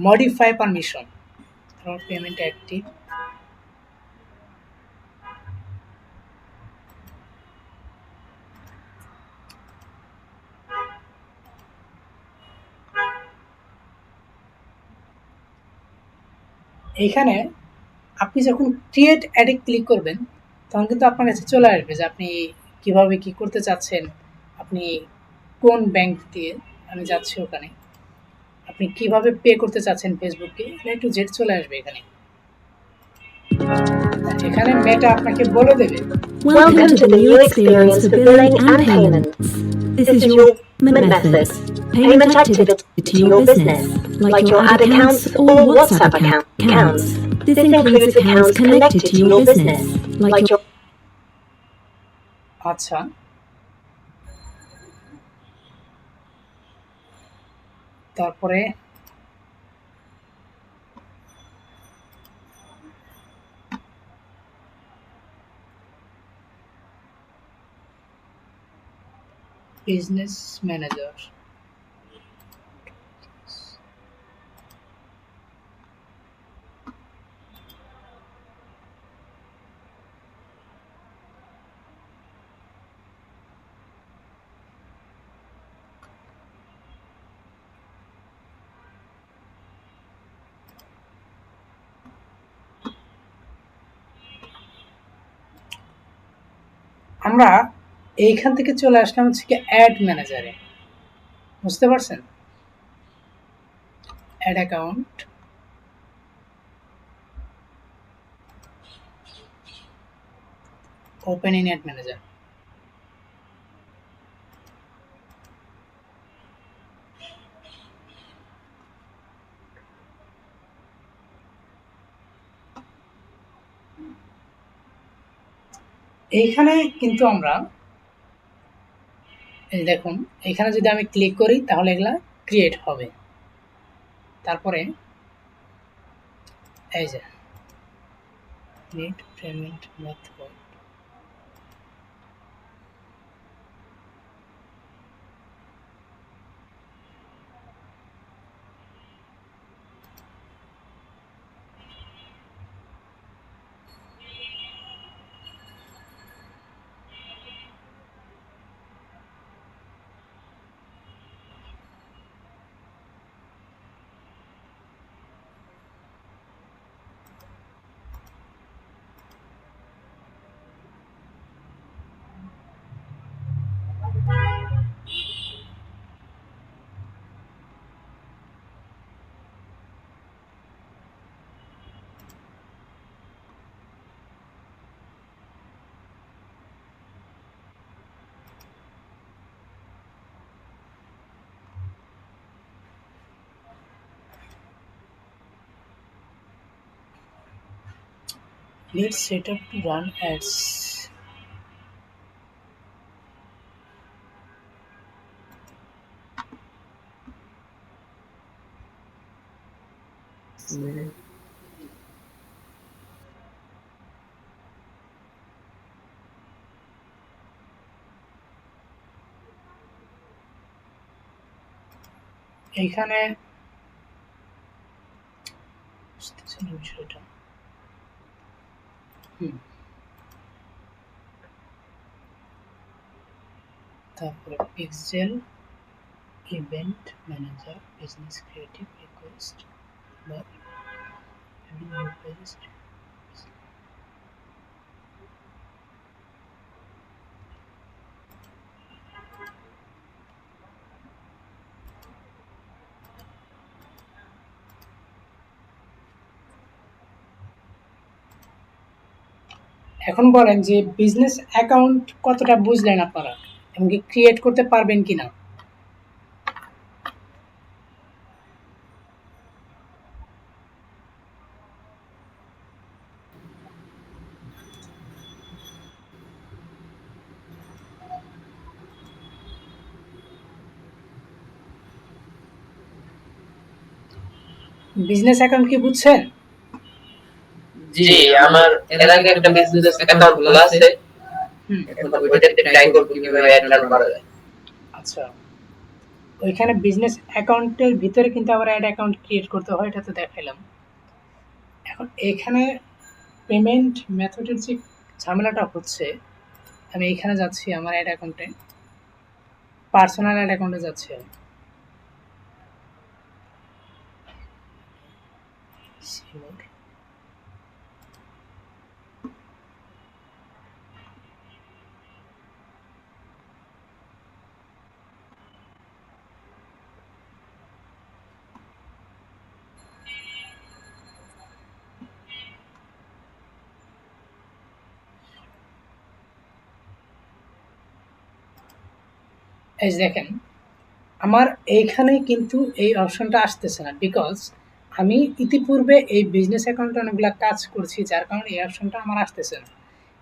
modify permission, payment active, এইখানে আপনি যখন ক্রিয়েট অ্যাডে ক্লিক করবেন তখন কিন্তু আপনার কাছে চলে আসবে যে আপনি কিভাবে কি করতে চাচ্ছেন, আপনি কোন ব্যাংক দিয়ে, আমি যাচ্ছি ওখানে, আপনি কিভাবে পে করতে চাচ্ছেন ফেসবুককে, এটা একটু জেড চলে আসবে এখানে। এখানে মেটা আপনাকে বলে দেবে Welcome to the new experience for billing and payments. This is your payment method. Payment activity to your business, like your ad accounts or WhatsApp accounts. This includes accounts connected to your business, like your আচ্ছা, তারপরে business manager. আমরা এইখান থেকে চলে আসলাম হচ্ছে কি add ম্যানেজারে, বুঝতে পারছেন? Ad account, open in ad manager. এইখানে কিন্তু আমরা এই দেখুন, এখানে যদি আমি ক্লিক করি তাহলে এগুলা ক্রিয়েট হবে। তারপরে এই যে need payment method, let's set up to run ads. এইখানে বুঝতেছি না বিষয়টা। তারপরে pixel event manager business creative request বা রিকোয়েস্ট। এখন বলেন যে বিজনেস অ্যাকাউন্ট কতটা বুঝলেন আপনারা এবং কি ক্রিয়েট করতে পারবেন কিনা। বিজনেস অ্যাকাউন্ট কি বুঝছেন? জি, আমার এর আগে একটা বিজনেস অ্যাকাউন্ট খোলা আছে। এখন ওইটাতে ট্রাই করব কিভাবে অ্যাড রান করা যায়। আচ্ছা, ওইখানে বিজনেস অ্যাকাউন্টের ভিতরে কিন্তু আবার অ্যাড অ্যাকাউন্ট ক্রিয়েট করতে হয়, এটা তো দেখাইলাম। এখন এখানে পেমেন্ট মেথডের যে ঝামেলাটা হচ্ছে, আমি এখানে যাচ্ছি আমার অ্যাড অ্যাকাউন্টে, পার্সোনাল অ্যাড অ্যাকাউন্টে যাচ্ছি আমি। এই যে দেখেন, আমার এইখানে কিন্তু এই অপশনটা আসতেছে না, বিকজ আমি ইতিপূর্বে এই বিজনেস অ্যাকাউন্টে অনেকগুলো কাজ করছি, যার কারণে এই অপশনটা আমার আসতেছে না।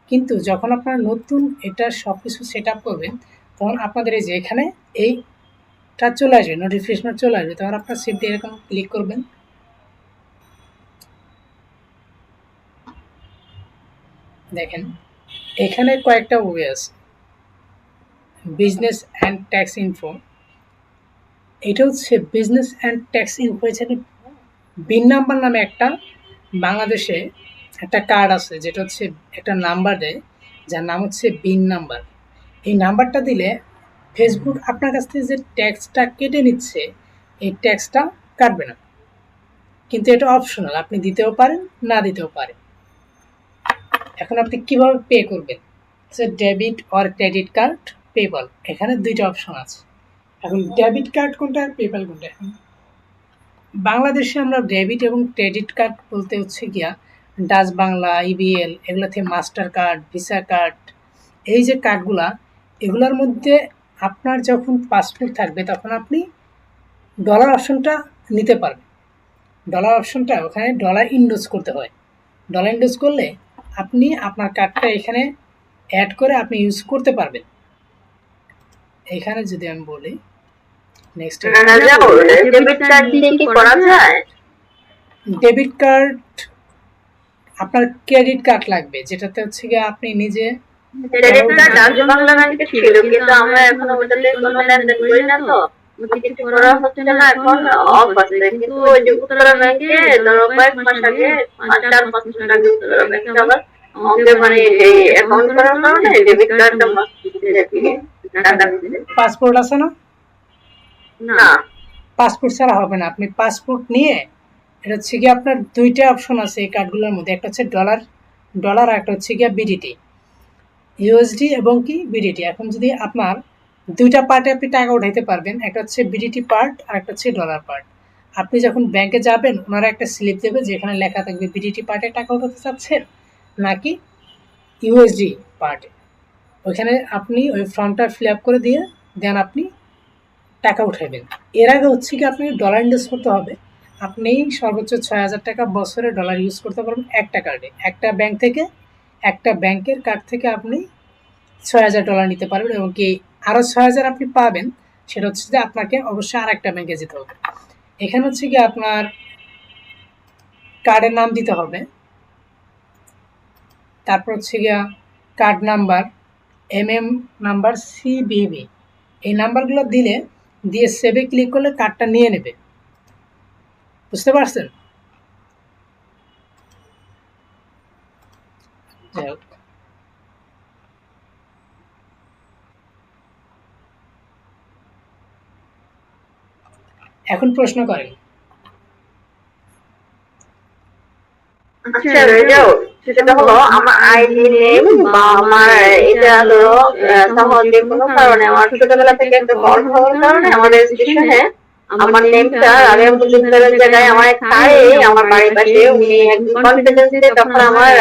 কিন্তু যখন আপনারা নতুন এটা সব কিছু সেট আপ করবেন, তখন আপনাদের এই যে এখানে এইটা চলে আসবে, নোটিফিকেশন চলে আসবে, তখন আপনার সিম্পলি এরকম ক্লিক করবেন। দেখেন এখানে কয়েকটা ওয়ে আছে, বিজনেস অ্যান্ড ট্যাক্স ইনফো। এটা হচ্ছে বিজনেস অ্যান্ড ট্যাক্স ইনফো। এখানে বিন নাম্বার নামে একটা বাংলাদেশে একটা কার্ড আছে, যেটা হচ্ছে একটা নাম্বার দেয়, যার নাম হচ্ছে বিন নাম্বার। এই নাম্বারটা দিলে ফেসবুক আপনার কাছ থেকে যে ট্যাক্সটা কেটে নিচ্ছে, এই ট্যাক্সটা কাটবে না, কিন্তু এটা অপশনাল, আপনি দিতেও পারেন না দিতেও পারেন। এখন আপনি কিভাবে পে করবেন, debit or credit card, PayPal, এখানে দুইটা অপশন আছে। এখন ডেবিট কার্ড কোনটা আর পেপাল কোনটা? এখন বাংলাদেশে আমরা ডেবিট এবং ক্রেডিট কার্ড বলতে হচ্ছে গিয়া ডাচ বাংলা, ইবিএল, এগুলো থেকে মাস্টার কার্ড, ভিসা কার্ড, এই যে কার্ডগুলা, এগুলোর মধ্যে আপনার যখন পাসপোর্ট থাকবে তখন আপনি ডলার অপশনটা নিতে পারবেন। ডলার অপশনটা ওখানে ডলার ইনডোজ করতে হয়। ডলার ইনডোজ করলে আপনি আপনার কার্ডটা এখানে অ্যাড করে আপনি ইউজ করতে পারবেন। এখানে যদি আমি বলি নেক্সট, ডেবিট কার্ড দিয়ে কি করা যায়? ডেবিট কার্ড আপনার ক্রেডিট কার্ড লাগবে, যেটাতে হচ্ছে গিয়ে আপনি নিজে ক্রেডিট কার্ড ডাচ বাংলা ব্যাংকে ছিল, কিন্তু আমরা এখন ওটাতে কোনো লেনদেন করি না, তো ওটা কিছু করা হচ্ছে না, এখন অফ আছে। কিন্তু ওই যে উত্তরা ব্যাংকে ধরো কয়েক মাস আগে, 4-5 মাস আগে উত্তরা ব্যাংকে আবার আমাকে মানে এই অ্যাকাউন্ট করার কারণে ডেবিট কার্ডটা মাস্ট টাকা দিতে। পাসপোর্ট আছে না? না, পাসপোর্ট ছাড়া হবে না। আপনি পাসপোর্ট নিয়ে, এটা হচ্ছে গিয়ে আপনার দুইটা অপশন আছে এই কার্ডগুলোর মধ্যে, একটা হচ্ছে ডলার আর একটা হচ্ছে গিয়ে বিডিটি, ইউএসডি এবং কি বিডিটি। এখন যদি আপনার দুইটা পার্টে আপনি টাকা উঠাইতে পারবেন, একটা হচ্ছে বিডিটি পার্ট আর একটা হচ্ছে ডলার পার্ট। আপনি যখন ব্যাংকে যাবেন, ওনারা একটা স্লিপ দেবে যেখানে লেখা থাকবে বিডিটি পার্টে টাকা উঠাতে চাচ্ছেন নাকি ইউএসডি পার্টে। ওইখানে আপনি ওই ফর্মটা ফিল আপ করে দিয়ে দেন আপনি টাকা উঠাইবেন। এর আগে হচ্ছে কি আপনি ডলার ইনভেস্ট করতে হবে। আপনি সর্বোচ্চ 6,000 টাকা বছরে ডলার ইউজ করতে পারবেন একটা কার্ডে, একটা ব্যাংক থেকে, একটা ব্যাংকের কার্ড থেকে আপনি 6,000 ডলার নিতে পারবেন, এবং কি আরও 6,000 আপনি পাবেন, সেটা হচ্ছে যে আপনাকে অবশ্যই আর একটা ব্যাংকে যেতে হবে। এখানে হচ্ছে কি আপনার কার্ডের নাম দিতে হবে, তারপর হচ্ছে গিয়া কার্ড নাম্বার, নাম্বার, CVV, এই নাম্বারগুলো দিয়ে সেভে ক্লিক করলে কার্ডটা নিয়ে নেবে। বুঝতে পারছেন? যাই হোক, এখন প্রশ্ন করেন। আচ্ছা রেজাল্ট সেটা হলো আমার আইডি নেম বা আমার এটা ধরো সহজ যে কোনো কারণে আমার ছোটবেলা থেকে একটা ফল্ট হওয়ার কারণে আমাদের স্টেশনে আমার নেমটা আমি মজুমদারের জায়গায় আমার এক স্যারে আমার বাড়ির পাশে উনি একজন কনফিডেন্সে তখন আমার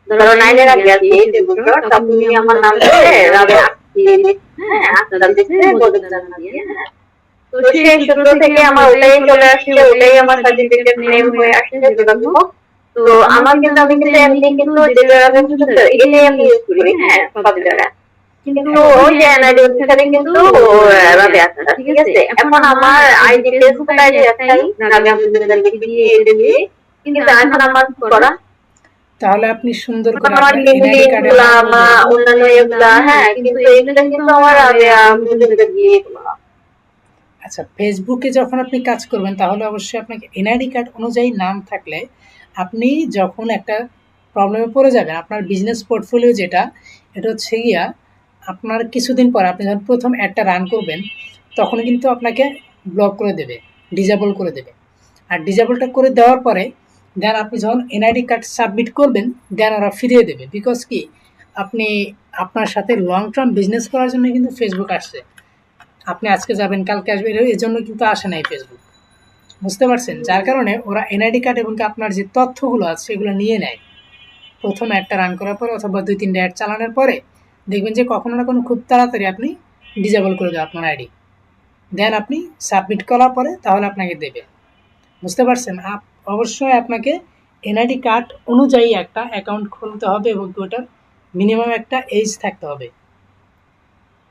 ধরো 9 এর আগে আর কি তখন উনি আমার নাম দিয়ে রাবেয়া হ্যাঁ আস্তে দিচ্ছে মজুমদার নাম দিয়ে হ্যাঁ। তো সেই সূত্র থেকে আমার ওটাই চলে আসছে, ওটাই আমার সার্টিফিকেট নেম হয়ে আসছে যেটা তো আমার কিন্তু আমি কিন্তু এমনি কিন্তু যেটা আমি এটাই আমি ইউজ করি হ্যাঁ সব জায়গায়, কিন্তু ওই যে এনআইডি ওখানে কিন্তু রাবেয়া আক্তার, ঠিক আছে। এখন আমার আইডি ফেসবুক আইডি একটাই রাবেয়া আক্তার দিয়ে দিবি, কিন্তু এখন আমার কি করা? তাহলে আপনি সুন্দর করে আমার আপনার এনআইডি কার্ডে লিঙ্কগুলা বা অন্যান্য এগুলা হ্যাঁ, কিন্তু এগুলা কিন্তু আমার রাবেয়া আক্তার দিয়ে দিলাম। আচ্ছা, ফেসবুকে যখন আপনি কাজ করবেন তাহলে অবশ্যই আপনাকে এনআইডি কার্ড অনুযায়ী নাম থাকলে আপনি যখন একটা প্রবলেমে পড়ে যাবেন, আপনার বিজনেস পোর্টফোলিও যেটা, এটা হচ্ছে গিয়া আপনার কিছুদিন পর আপনি যখন প্রথম অ্যাডটা রান করবেন তখন কিন্তু আপনাকে ব্লক করে দেবে, ডিজেবল করে দেবে। আর ডিজেবলটা করে দেওয়ার পরে দেন আপনি যখন এনআইডি কার্ড সাবমিট করবেন দেন ওরা ফিরিয়ে দেবে। বিকজ কি, আপনি আপনার সাথে লং টার্ম বিজনেস করার জন্য কিন্তু ফেসবুক আসছে। আপনি আজকে যাবেন কালকে আসবেন এর জন্য কিন্তু আসে নাই ফেসবুক। বুঝতে পারছেন? যার কারণে ওরা এনআইডি কার্ড এবং আপনার যে তথ্যগুলো আছে সেগুলো নিয়ে নেয় প্রথম অ্যাডটা রান করার পরে অথবা 2-3টা অ্যাড চালানোর পরে। দেখবেন যে কখনো না কোনো খুব তাড়াতাড়ি আপনি ডিজেবল করে দেবে আপনার আইডি, দেন আপনি সাবমিট করার পরে তাহলে আপনাকে দেবে। বুঝতে পারছেন? অবশ্যই আপনাকে এনআইডি কার্ড অনুযায়ী একটা অ্যাকাউন্ট খুলতে হবে এবং ওটার মিনিমাম একটা এজ থাকতে হবে।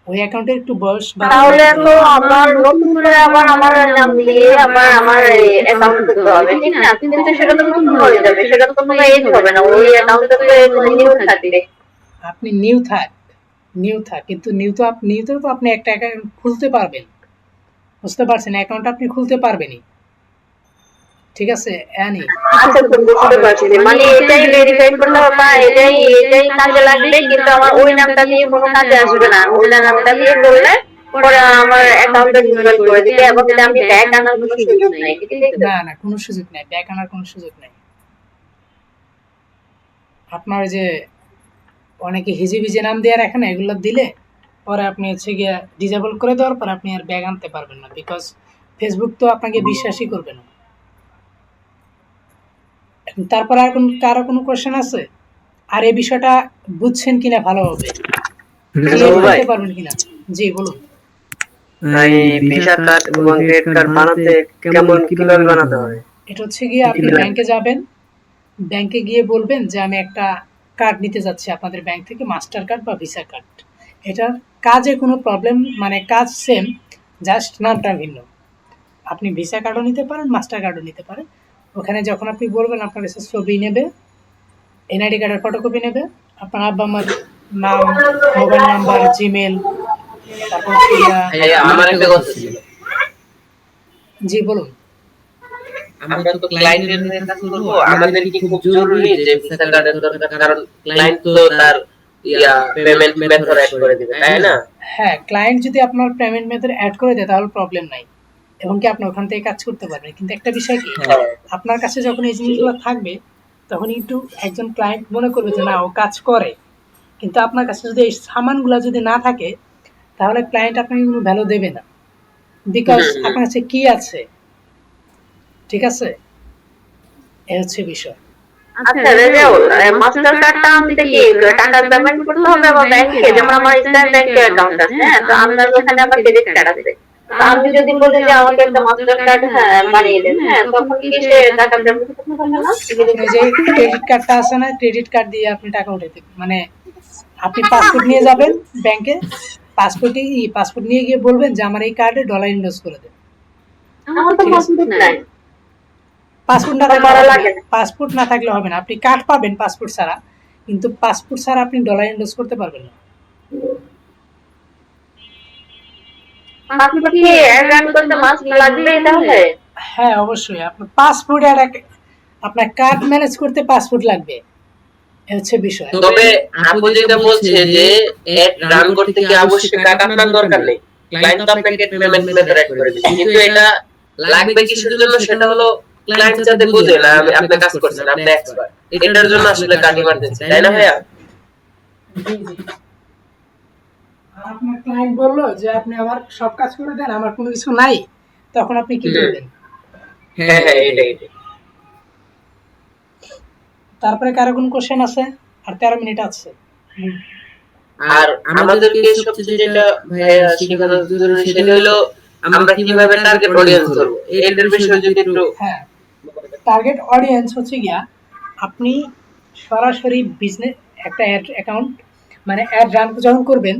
ওই অ্যাকাউন্টের একটু বয়স তাহলে তো আমার নতুন করে আবার আমার নাম দিয়ে আবার আমার অ্যাকাউন্ট করতে হবে, ঠিক না? কিন্তু সেটা তো নতুন হয়ে যাবে, সেটা তো কোনো এজ হবে না, ওই অ্যাকাউন্টে তো নিউ থাকবে। আপনি নিউ থাক কিন্তু নিউতেও তো আপনি একটা অ্যাকাউন্ট খুলতে পারবেন। বুঝতে পারছেন? অ্যাকাউন্ট আপনি খুলতে পারবেনই, ঠিক আছে? আচ্ছা তো বুঝতে পারছি, মানে এটাই ভেরিফাই করতে হবে বা এটাই কাজে লাগবে, কিন্তু আমার ওই নামটা দিয়ে কোনো কাজে আসবে না। ওই নামটা দিয়ে করলে পরে আমার অ্যাকাউন্টটা ডিলিট করে দিবে এবং এটা আমি ব্যাক আনার কোনো সুযোগ নাই, ঠিক আছে? না কোনো সুযোগ নাই, ব্যাক আনার কোনো সুযোগ নাই। আপনার যে অনেকে হিজিবিজি নাম দিয়ে রাখেন, এগুলো দিলে পরে আপনি হচ্ছে গিয়ে ডিজেবল করে দেওয়ার পর আপনি আর ব্যাক আনতে পারবেন না, বিকজ ফেসবুক তো আপনাকে বিশ্বাসই করবে না। তারপর আর কারো কোনো কোশ্চেন আছে? আর এই বিষয়টা বুঝছেন কিনা ভালোভাবে, বুঝতে পারবেন কিনা? জি বলুন। এই ভিসা কার্ড এবং ক্রেডিট কার্ড বানাতে কিভাবে বানাতে হয়? এটা হচ্ছে গিয়ে আপনি ব্যাংকে যাবেন, ব্যাংকে গিয়ে বলবেন যে আমি একটা কার্ড নিতে যাচ্ছি আপনাদের ব্যাংক থেকে, মাস্টার কার্ড বা ভিসা কার্ড। এটার কাজে কোনো প্রবলেম, মানে কাজ সেম, জাস্ট নামটা ভিন্ন। আপনি ভিসা কার্ডও নিতে পারেন, মাস্টার কার্ডও নিতে পারেন। ওখানে যখন আপনি বলবেন আপনার কাছে ছবি নেবে, এনআইডি কার্ডের ফটোকপি নেবে, আপনার আব্বা আম্মার নাম, মোবাইল নাম্বার, জিমেল, তারপর আমার একটা কথা ছিল, জি বলুন। আমরা তো ক্লায়েন্টের হয়ে কাজ করব, আমাদের কি খুব জরুরি যে ভিসা কার্ডের দরকার? কারণ ক্লায়েন্ট তো তার পেমেন্ট মেথড অ্যাড করে দিবে, তাই না? হ্যাঁ, ক্লায়েন্ট যদি আপনার পেমেন্ট মেথড অ্যাড করে দেয় তাহলে প্রবলেম নাই, এবং কি আপনি ওখান থেকে কাজ করতে পারবেন। কিন্তু একটা বিষয় কি, আপনার কাছে যখন এই জিনিসগুলো থাকবে তখন একটু একজন ক্লায়েন্ট মনে করবে যে না ও কাজ করে, কিন্তু আপনার কাছে যদি এই সামানগুলো যদি না থাকে তাহলে ক্লায়েন্ট আপনাকে কোনো ভ্যালু দেবে না, বিকজ আপনার কাছে কি আছে। ঠিক আছে, এই হচ্ছে বিষয়। আচ্ছা রেজাউল, মাস্টার কার্ডটা আনতে কি টাকা পেমেন্ট করতে হবে বা ব্যাংকে? যেমন আমার ইসলাম ব্যাংকের অ্যাকাউন্ট আছে, হ্যাঁ, তো আপনার ওখানে আমার ক্রেডিট কার্ড আছে। তো আমি যদি বলি যে আমাকে একটা মাস্টার কার্ড বানিয়ে দেন, হ্যাঁ, তখন কি সে টাকা পেমেন্ট করতে পারবে না? আপনি যে ক্রেডিট কার্ডটা আছে না, ক্রেডিট কার্ড দিয়ে আপনি টাকা উঠাতে, মানে আপনি পাসপোর্ট নিয়ে যাবেন ব্যাংকে, পাসপোর্ট নিয়ে গিয়ে বলবেন যে আমার এই কার্ডে ডলার ইনভেস্ট করে দেন। আমার তো পাসপোর্ট নাই। পাসপোর্ট না থাকলে করা হবে লাগে না। না। পাসপোর্ট না থাকলে হবে না। আপনি কার্ড পাবেন পাসপোর্ট ছাড়া, কিন্তু পাসপোর্ট ছাড়া আপনি ডলার ইনভেস্ট করতে পারবেন না। পাসপোর্ট কি রান করতে মাস লাগবে তাহলে? হ্যাঁ অবশ্যই, আপনার পাসপোর্ট আর আপনার কার্ড ম্যানেজ করতে পাসপোর্ট লাগবে, এ হচ্ছে বিষয়। তবে আপু যেটা বলছে যে অ্যাড রান করতে কি অবশ্যই কার্ড আপনার দরকার নেই, ক্লায়েন্ট তো আপনাকে পেমেন্ট মেথড অ্যাড করে দিবে, কিন্তু এটা লাগবে কিসের জন্য সেটা হলো ক্লায়েন্ট যাতে বুঝে না আপনি কাজ করছেন, আপনি এক্সপার্ট, এটার জন্য আসলে কার্ড ইমার্জেন্সি, তাই না ভাইয়া? জি জি। আর আপনার ক্লায়েন্ট বললো যে আপনি আমার সব কাজ করে দেন, আমার কোনো কিছু নাই, তখন আপনি কি করবেন? হ্যাঁ হ্যাঁ এটাই। তারপরে কারো কোনো কোশ্চেন আছে? আর 13 মিনিট আছে। আর আমাদেরকে সবচেয়ে যেটা ভাইয়া শেখানো জরুরি সেটা হলো আমরা কিভাবে টার্গেট অডিয়েন্স ধরবো, এটার বিষয়ে যদি একটু হ্যাঁ, টার্গেট অডিয়েন্স হচ্ছে গিয়া আপনি সরাসরি বিজনেস একটা অ্যাড অ্যাকাউন্ট মানে অ্যাড রান যখন করবেন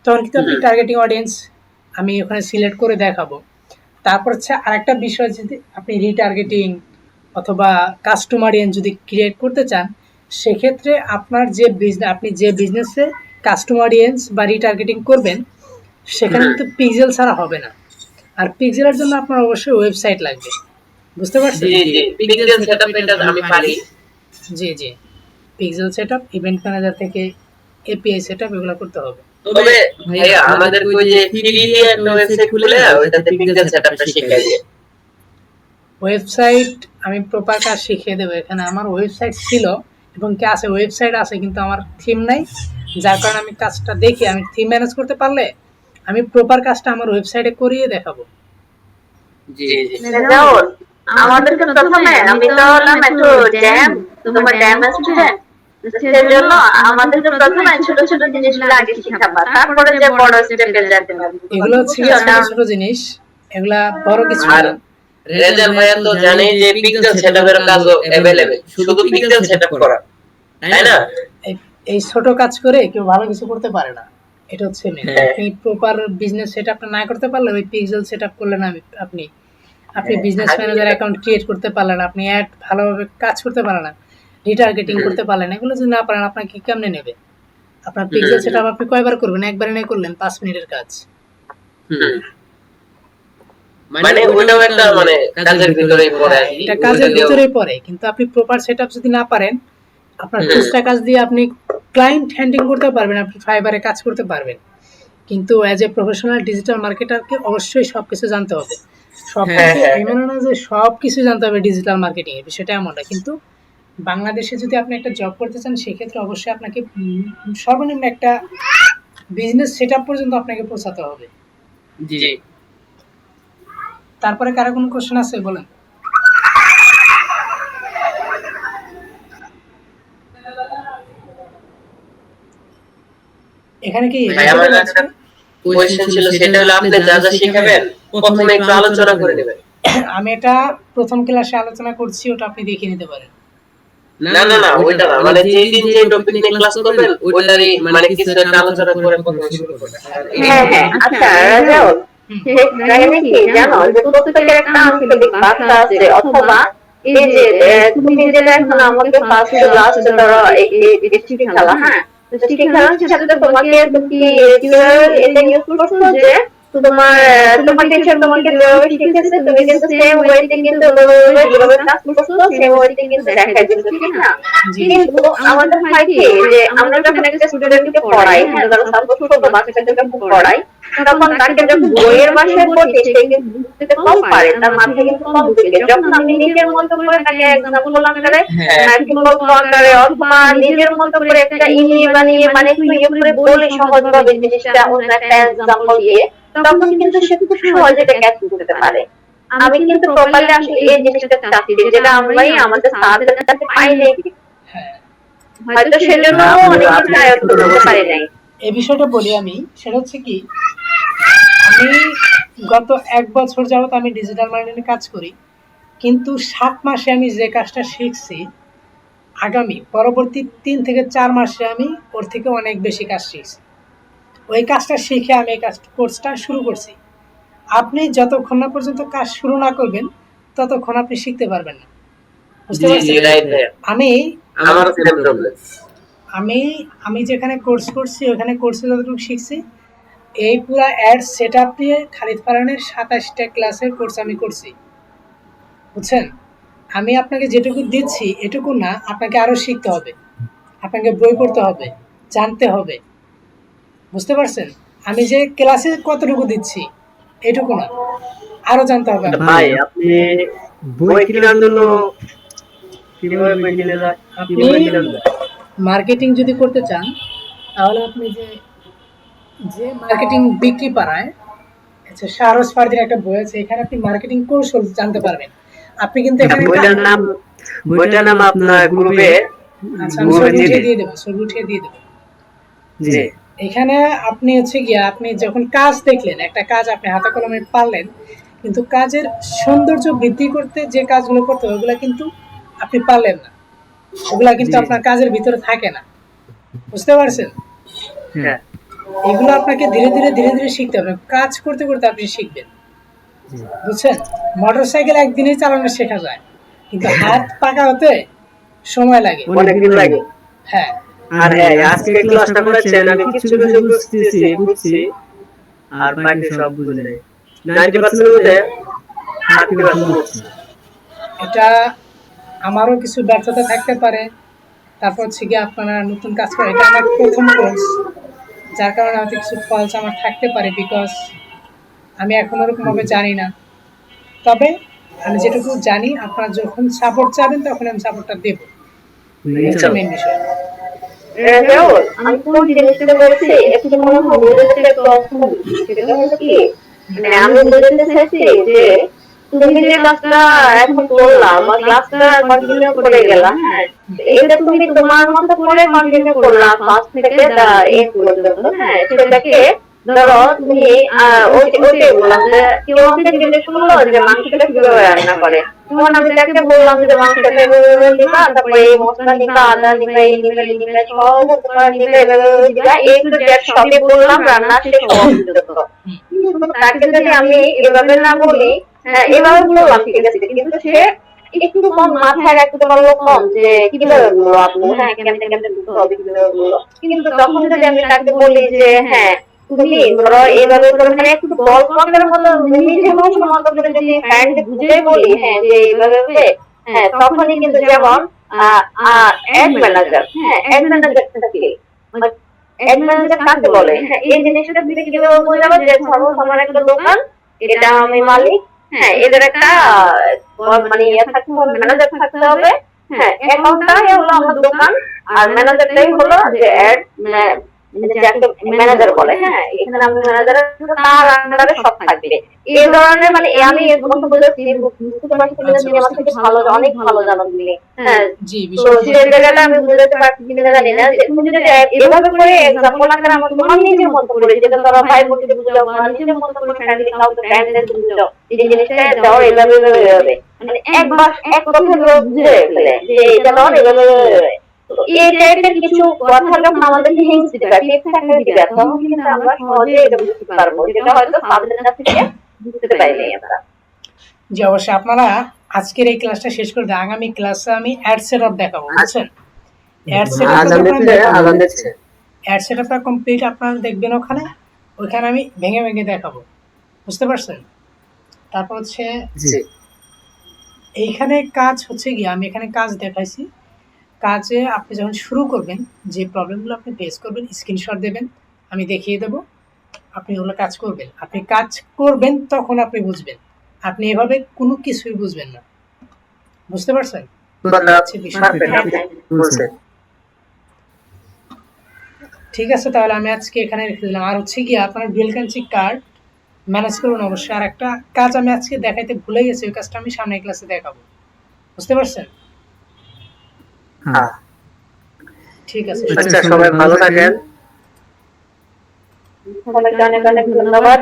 তখন কিন্তু আপনি টার্গেটিং অডিয়েন্স আমি ওখানে সিলেক্ট করে দেখাবো। তারপর হচ্ছে আরেকটা বিষয়, যদি আপনি রিটার্গেটিং অথবা কাস্টম অডিয়েন্স যদি ক্রিয়েট করতে চান, সেক্ষেত্রে আপনার যে বিজনেস আপনি যে বিজনেসে কাস্টম অডিয়েন্স বা রিটার্গেটিং করবেন সেখানে কিন্তু পিক্সেল ছাড়া হবে না। আর পিক্সেলের জন্য আপনার অবশ্যই ওয়েবসাইট লাগবে, বুঝতে পারছেন? জি জি পিক্সেল সেটআপ এটা আমি পারি। জি জি, পিক্সেল সেটআপ, ইভেন্ট ম্যানেজার থেকে এপিআই সেটআপ এগুলো করতে হবে। তবে ভাইয়া আমাদের ওই যে ফ্রি দিয়ে একটা ওয়েবসাইট খুলে ওইটাতে পিক্সেল সেটআপটা শিখিয়ে দিয়ে ওয়েবসাইট আমি প্রপার কাজ শিখিয়ে দেবো। এখানে আমার ওয়েবসাইট ছিল এবং কি আছে, ওয়েবসাইট আছে কিন্তু আমার থিম নাই, যার কারণে আমি কাজটা দেখি আমি থিম ম্যানেজ করতে পারলে আমি প্রপার কাজটা আমার ওয়েবসাইটে করিয়ে দেখাবো। জি জি রেজাউল, আমাদেরকে প্রথমে আমি তো হলাম একটু ড্যাম, তোমার ড্যাম স্টুডেন্ট, সেজন্য আমাদেরকে প্রথমে ছোট ছোট জিনিসগুলো আগে শিখাবা, তারপরে যে বড় স্টেপে যেতে হবে। এগুলো হচ্ছে গিয়ে ছোট ছোট জিনিস, এগুলা বড় কিছু আর না। রেজাল্ট ভাইয়া তো জানেই যে পিক্সেল সেটআপের কাজও अवेलेबल, শুধু পিক্সেল সেটআপ করা, তাই না? এই ছোট কাজ করে কেউ ভালো কিছু করতে পারে না, এটা হচ্ছে মেন। হ্যাঁ। আপনি প্রপার বিজনেস সেটআপটা না করতে পারলে ওই পিক্সেল সেটআপ করলে না আপনি বিজনেস ম্যানেজার অ্যাকাউন্ট ক্রিয়েট করতে পারলেন, আপনি অ্যাড ভালোভাবে কাজ করতে পারলেন না, রিটার্গেটিং করতে পারলেন, এগুলো যদি না পারেন আপনাকে কেমনে নেবে? আপনার পিক্সেল সেটআপ আপনি কয়বার করবেন? একবারে নিয়ে করলেন 5 মিনিটের কাজ। মানে ওইটাও একটা মানে কাজের ভিতরেই পড়ে আর কি, এটা কাজের ভিতরেই পড়ে, কিন্তু আপনি প্রপার সেটআপ যদি না পারেন আপনার টুকটাক কাজ দিয়ে আপনি ক্লায়েন্ট হ্যান্ডলিং করতে পারবেন, আপনি ফাইবারে কাজ করতে পারবেন, কিন্তু অ্যাজ এ প্রফেশনাল ডিজিটাল মার্কেটারকে অবশ্যই সবকিছু জানতে হবে। সবকিছু এমন না যে সবকিছু জানতে হবে ডিজিটাল মার্কেটিং এর বিষয়টা এমন না, কিন্তু বাংলাদেশে যদি আপনি একটা জব করতে চান সেক্ষেত্রে অবশ্যই আপনাকে সর্বনিম্ন একটা বিজনেস সেটআপ পর্যন্ত আপনাকে পৌঁছাতে হবে। জি তারপরে কারো কোনো কোশ্চেন আছে বলেন? এখানে কি ভাই আমার একটা কোয়েশ্চেন ছিল, সেটা হলো আপনি যা যা শিখাবেন প্রথমে একটু আলোচনা করে নেবেন। আমি এটা প্রথম ক্লাসে আলোচনা করছি, ওটা আপনি দেখে নিতে পারেন। না না না ওইটা না, মানে যেই দিন যে টপিক নিয়ে ক্লাস করবেন ওইটারই মানে কিছু একটা আলোচনা করে প্রথমে শুরু করবেন। হ্যাঁ হ্যাঁ, আচ্ছা রেজাউল, জানেন কি জানো যে প্রত্যেকের একটা আন্তরিক ভাষা আছে, অথবা এই যে তুমি যেটা এখন আমাকে ফার্স্ট লাস্ট ধরো এই শিখালা, হ্যাঁ শিখানোর সাথে তোমাকে তুমি এটা ইউজ করছো যে তোমার টিচার তোমাকে যেভাবে শিখেছে তুমি কিন্তু সেম ওয়েতে কিন্তু যেভাবে ক্লাস করছো সেম ওয়েতে কিন্তু দেখাই দিচ্ছ, ঠিক না? কিন্তু আমাদের হয় কি যে আমরা যখন একটা স্টুডেন্টকে পড়াই, হ্যাঁ ধরো সাপোজ ছোট বাচ্চাদেরকে পড়াই, তখন তাকে যখন বইয়ের ভাষায় পড়তে সে কিন্তু বুঝতে কম পারে, তার মাথায় কিন্তু কম ঢুকে। যখন আমি নিজের মতো করে তাকে এক্সাম্পল আকারে গল্প আকারে অথবা নিজের মতো করে একটা ইনিয়ে বানিয়ে মানে একটু ইয়ে করে বলি সহজভাবে জিনিসটা অন্য একটা এক্সাম্পল দিয়ে, তখন কিন্তু সে খুব সহজে এটা ক্যাচ করতে পারে। আমি কিন্তু প্রপারলি আসলে এই জিনিসটা চাচ্ছি যেটা আমরাই আমাদের স্যারদের কাছে পাই নাই, হ্যাঁ, হয়তো সেজন্য অনেক কিছু আয়ত্ত করতে পারি নাই। এই বিষয়টা বলি আমি, সেটা হচ্ছে কি আমি গত 1 বছর যাবত আমি ডিজিটাল মার্কেটিং কাজ করি, কিন্তু 7 মাসে আমি যে কাজটা শিখছি আগামী পরবর্তী 3 থেকে 4 মাসে আমি ওর থেকে অনেক বেশি কাজ শিখছি। ওই কাজটা শিখে আমি এই কোর্সটা শুরু করছি। আপনি যতক্ষণ না পর্যন্ত কাজ শুরু না করবেন ততক্ষণ আপনি শিখতে পারবেন না। বুঝতে জি পারছেন? রাইট ভাইয়া, আমি আমারও সেম প্রবলেম। আমি আমি যেখানে কোর্স করছি ওখানে কোর্সে যতটুকু শিখছি এই পুরা অ্যাড সেট আপ নিয়ে খালিদ ফারহানের 27টা ক্লাসের কোর্স আমি করছি, বুঝছেন? আমি আপনাকে যেটুকু দিচ্ছি এটুকু না, আপনাকে আরো শিখতে হবে, আপনাকে বই পড়তে হবে, জানতে হবে, বুঝতে পারছেন? আমি যে ক্লাসে কতটুকু দিচ্ছি এটুকু না, আরো জানতে হবে আপনাকে। ভাই আপনি বই কেনার জন্য কিভাবে বই কিনে যায়? আপনি কিভাবে কেনা যায়? মার্কেটিং যদি করতে চান তাহলে আপনি যে যে মার্কেটিং বিক্রি পাড়ায়, আচ্ছা শাহরজ ফারদির একটা বই আছে, এখানে আপনি মার্কেটিং কৌশল জানতে পারবেন। আপনি কিন্তু এখানে বইটার নাম আপনার গ্রুপে আচ্ছা আমি ছবি উঠিয়ে দিয়ে দেবো, ছবি উঠিয়ে দিয়ে দেবো। জি এখানে আপনি হচ্ছে গিয়া আপনি যখন কাজ দেখলেন, একটা কাজ আপনি হাতে কলমে পারলেন, কিন্তু কাজের সৌন্দর্য বৃদ্ধি করতে যে কাজগুলো করতে হবে ওগুলা কিন্তু আপনি পারলেন না, ওগুলা কিন্তু আপনার কাজের ভিতরে থাকে না, বুঝতে পারছেন? হ্যাঁ এগুলো আপনাকে ধীরে ধীরে ধীরে ধীরে শিখতে হবে, কাজ করতে করতে আপনি শিখবেন, বুঝছেন? মোটরসাইকেল একদিনেই চালানো শেখা যায়, কিন্তু হাত পাকা হতে সময় লাগে। অনেকদিন লাগে। হ্যাঁ, আর হ্যাঁ আজকে ক্লাসটা করেছেন আমি কিছু কিছু বুঝছি আর বাকি সব বুঝি নাই 90% মধ্যে 30% বুঝছি। এটা আমারও কিছু ব্যর্থতা থাকতে পারে, তারপর হচ্ছে গিয়ে আপনারা নতুন কাজ করে, এটা আমার প্রথম কোর্স, যার কারণে হয়তো কিছু ফলস আমার থাকতে পারে, বিকজ আমি এখন ওরকমভাবে জানি না। তবে আমি যেটুকু জানি আপনারা যখন সাপোর্ট চাবেন তখন আমি সাপোর্টটা দেবো, হচ্ছে মেন বিষয়। রাহুল, আমি কোন জিনিসটা বলছি একটু মনে হয় বুঝতে একটু অসুবিধা। সেটা হলো কি, মানে আমি বুঝতে চাইছি যে তুমি যে কাজটা এখন করলা বা ক্লাসটা কন্টিনিউ করে গেলা, হ্যাঁ এটা তুমি তোমার মতো করে কন্টিনিউ করলা ফার্স্ট থেকে এন্ড পর্যন্ত, হ্যাঁ সেটাকে ধরো তুমি ওইটাই বললাম যে কেউ আমাকে জিজ্ঞেস করলো যে মাংসটা কিভাবে রান্না করে, তখন আমি তাকে বললাম যে মাংসটা এভাবে নিবা, তারপরে এই মশলা নিবা, আদা নিবা, এই নিবা, এই নিবা, সব উপকরণ নিবা, এভাবে দিবা, এই তো যে সবই বললাম রান্না শেষ হওয়া পর্যন্ত। কিন্তু তাকে যদি আমি এভাবে না বলি, হ্যাঁ এভাবে বললাম ঠিক আছে, কিন্তু সে একটু কম মাথায় রাখতে পারলো কম যে কিভাবে বললো আপনি, হ্যাঁ কেমনে কেমনে বুঝতে হবে কিভাবে বললো। কিন্তু তখন যদি আমি তাকে বলি যে হ্যাঁ তুমি ধরো এইভাবে করে, মানে একটু গল্প আকারের মতো নিজের ভাষার মতো করে যদি ফ্রেন্ড বুঝে বলি, হ্যাঁ যে এইভাবে হ্যাঁ তখনই কিন্তু যেমন অ্যাড ম্যানেজার, হ্যাঁ অ্যাড ম্যানেজারটা কি, অ্যাড ম্যানেজার কাকে বলে, হ্যাঁ এই জিনিসটা দিলে কিভাবে বোঝাবো যে সাপোজ আমার একটা দোকান, এটা আমি মালিক, হ্যাঁ এদের একটা মানে ইয়ে থাকতে হবে, ম্যানেজার থাকতে হবে, হ্যাঁ অ্যাকাউন্টটাই হলো আমার দোকান আর ম্যানেজারটাই হলো যে অ্যাড যাকে ম্যানেজার বলে, হ্যাঁ এখানে আমি ম্যানেজার তার আন্ডারে সব থাকবে। এই ধরনের মানে আমি এর মতো বলেছি, বুঝতে পারছি কিনা তুমি আমার থেকে ভালো, অনেক ভালো জানো তুমি, হ্যাঁ জি, তো বিষয়টা সেই জায়গাটা আমি বুঝতে পারছি কিনা জানি না, যে তুমি যদি এভাবে করে এক্সাম্পল আকারে আমার তোমার নিজের মতো করে, যেটা ধরো ভাই বোনকে বুঝাও বা নিজের মতো করে ফ্যামিলি কাউকে ফ্রেন্ডদের বুঝাও, এই জিনিসটা দাও এভাবে এভাবে, মানে একবার এক কথা বুঝে ফেলে যে এটা দাও এভাবে। এই টাইপের কিছু কথা যখন আমাদেরকে হিন্টস দিতে পারে, টিপস আকারে দিবে, তখন কিন্তু আমরা সহজে এটা বুঝতে পারবো, যেটা হয়তো সামনের কাছ থেকে বুঝতে পাইনি আমরা। জি অবশ্যই। আপনারা আজকের এই ক্লাসটা শেষ করে দেন, আগামী ক্লাসে আমি অ্যাড সেটআপ দেখাবো, বুঝছেন? অ্যাড সেটআপটা কমপ্লিট আপনারা দেখবেন ওখানে আমি ভেঙে ভেঙে দেখাবো, বুঝতে পারছেন? তারপর হচ্ছে এইখানে কাজ হচ্ছে গিয়ে আমি এখানে কাজ দেখাইছি, কাজে আপনি যখন শুরু করবেন যে প্রবলেমগুলো আপনি ফেস করবেন স্ক্রিনশট দেবেন, আমি দেখিয়ে দেবো, আপনি ওগুলো কাজ করবেন, আপনি কাজ করবেন তখন আপনি বুঝবেন, আপনি এভাবে কোনো কিছুই বুঝবেন না, বুঝতে পারছেন? হচ্ছে বিষয়। ঠিক আছে, তাহলে আমি আজকে এখানে রেখে দিলাম। আর হচ্ছে কি আপনার ডুয়েল কারেন্সি কার্ড ম্যানেজ করুন অবশ্যই। আর একটা কাজ আমি আজকে দেখাইতে ভুলে গেছি, ওই কাজটা আমি সামনের ক্লাসে দেখাবো, বুঝতে পারছেন? হ্যাঁ ঠিক আছে, আচ্ছা সবাই ভালো থাকেন। সবাইকে অনেক অনেক ধন্যবাদ।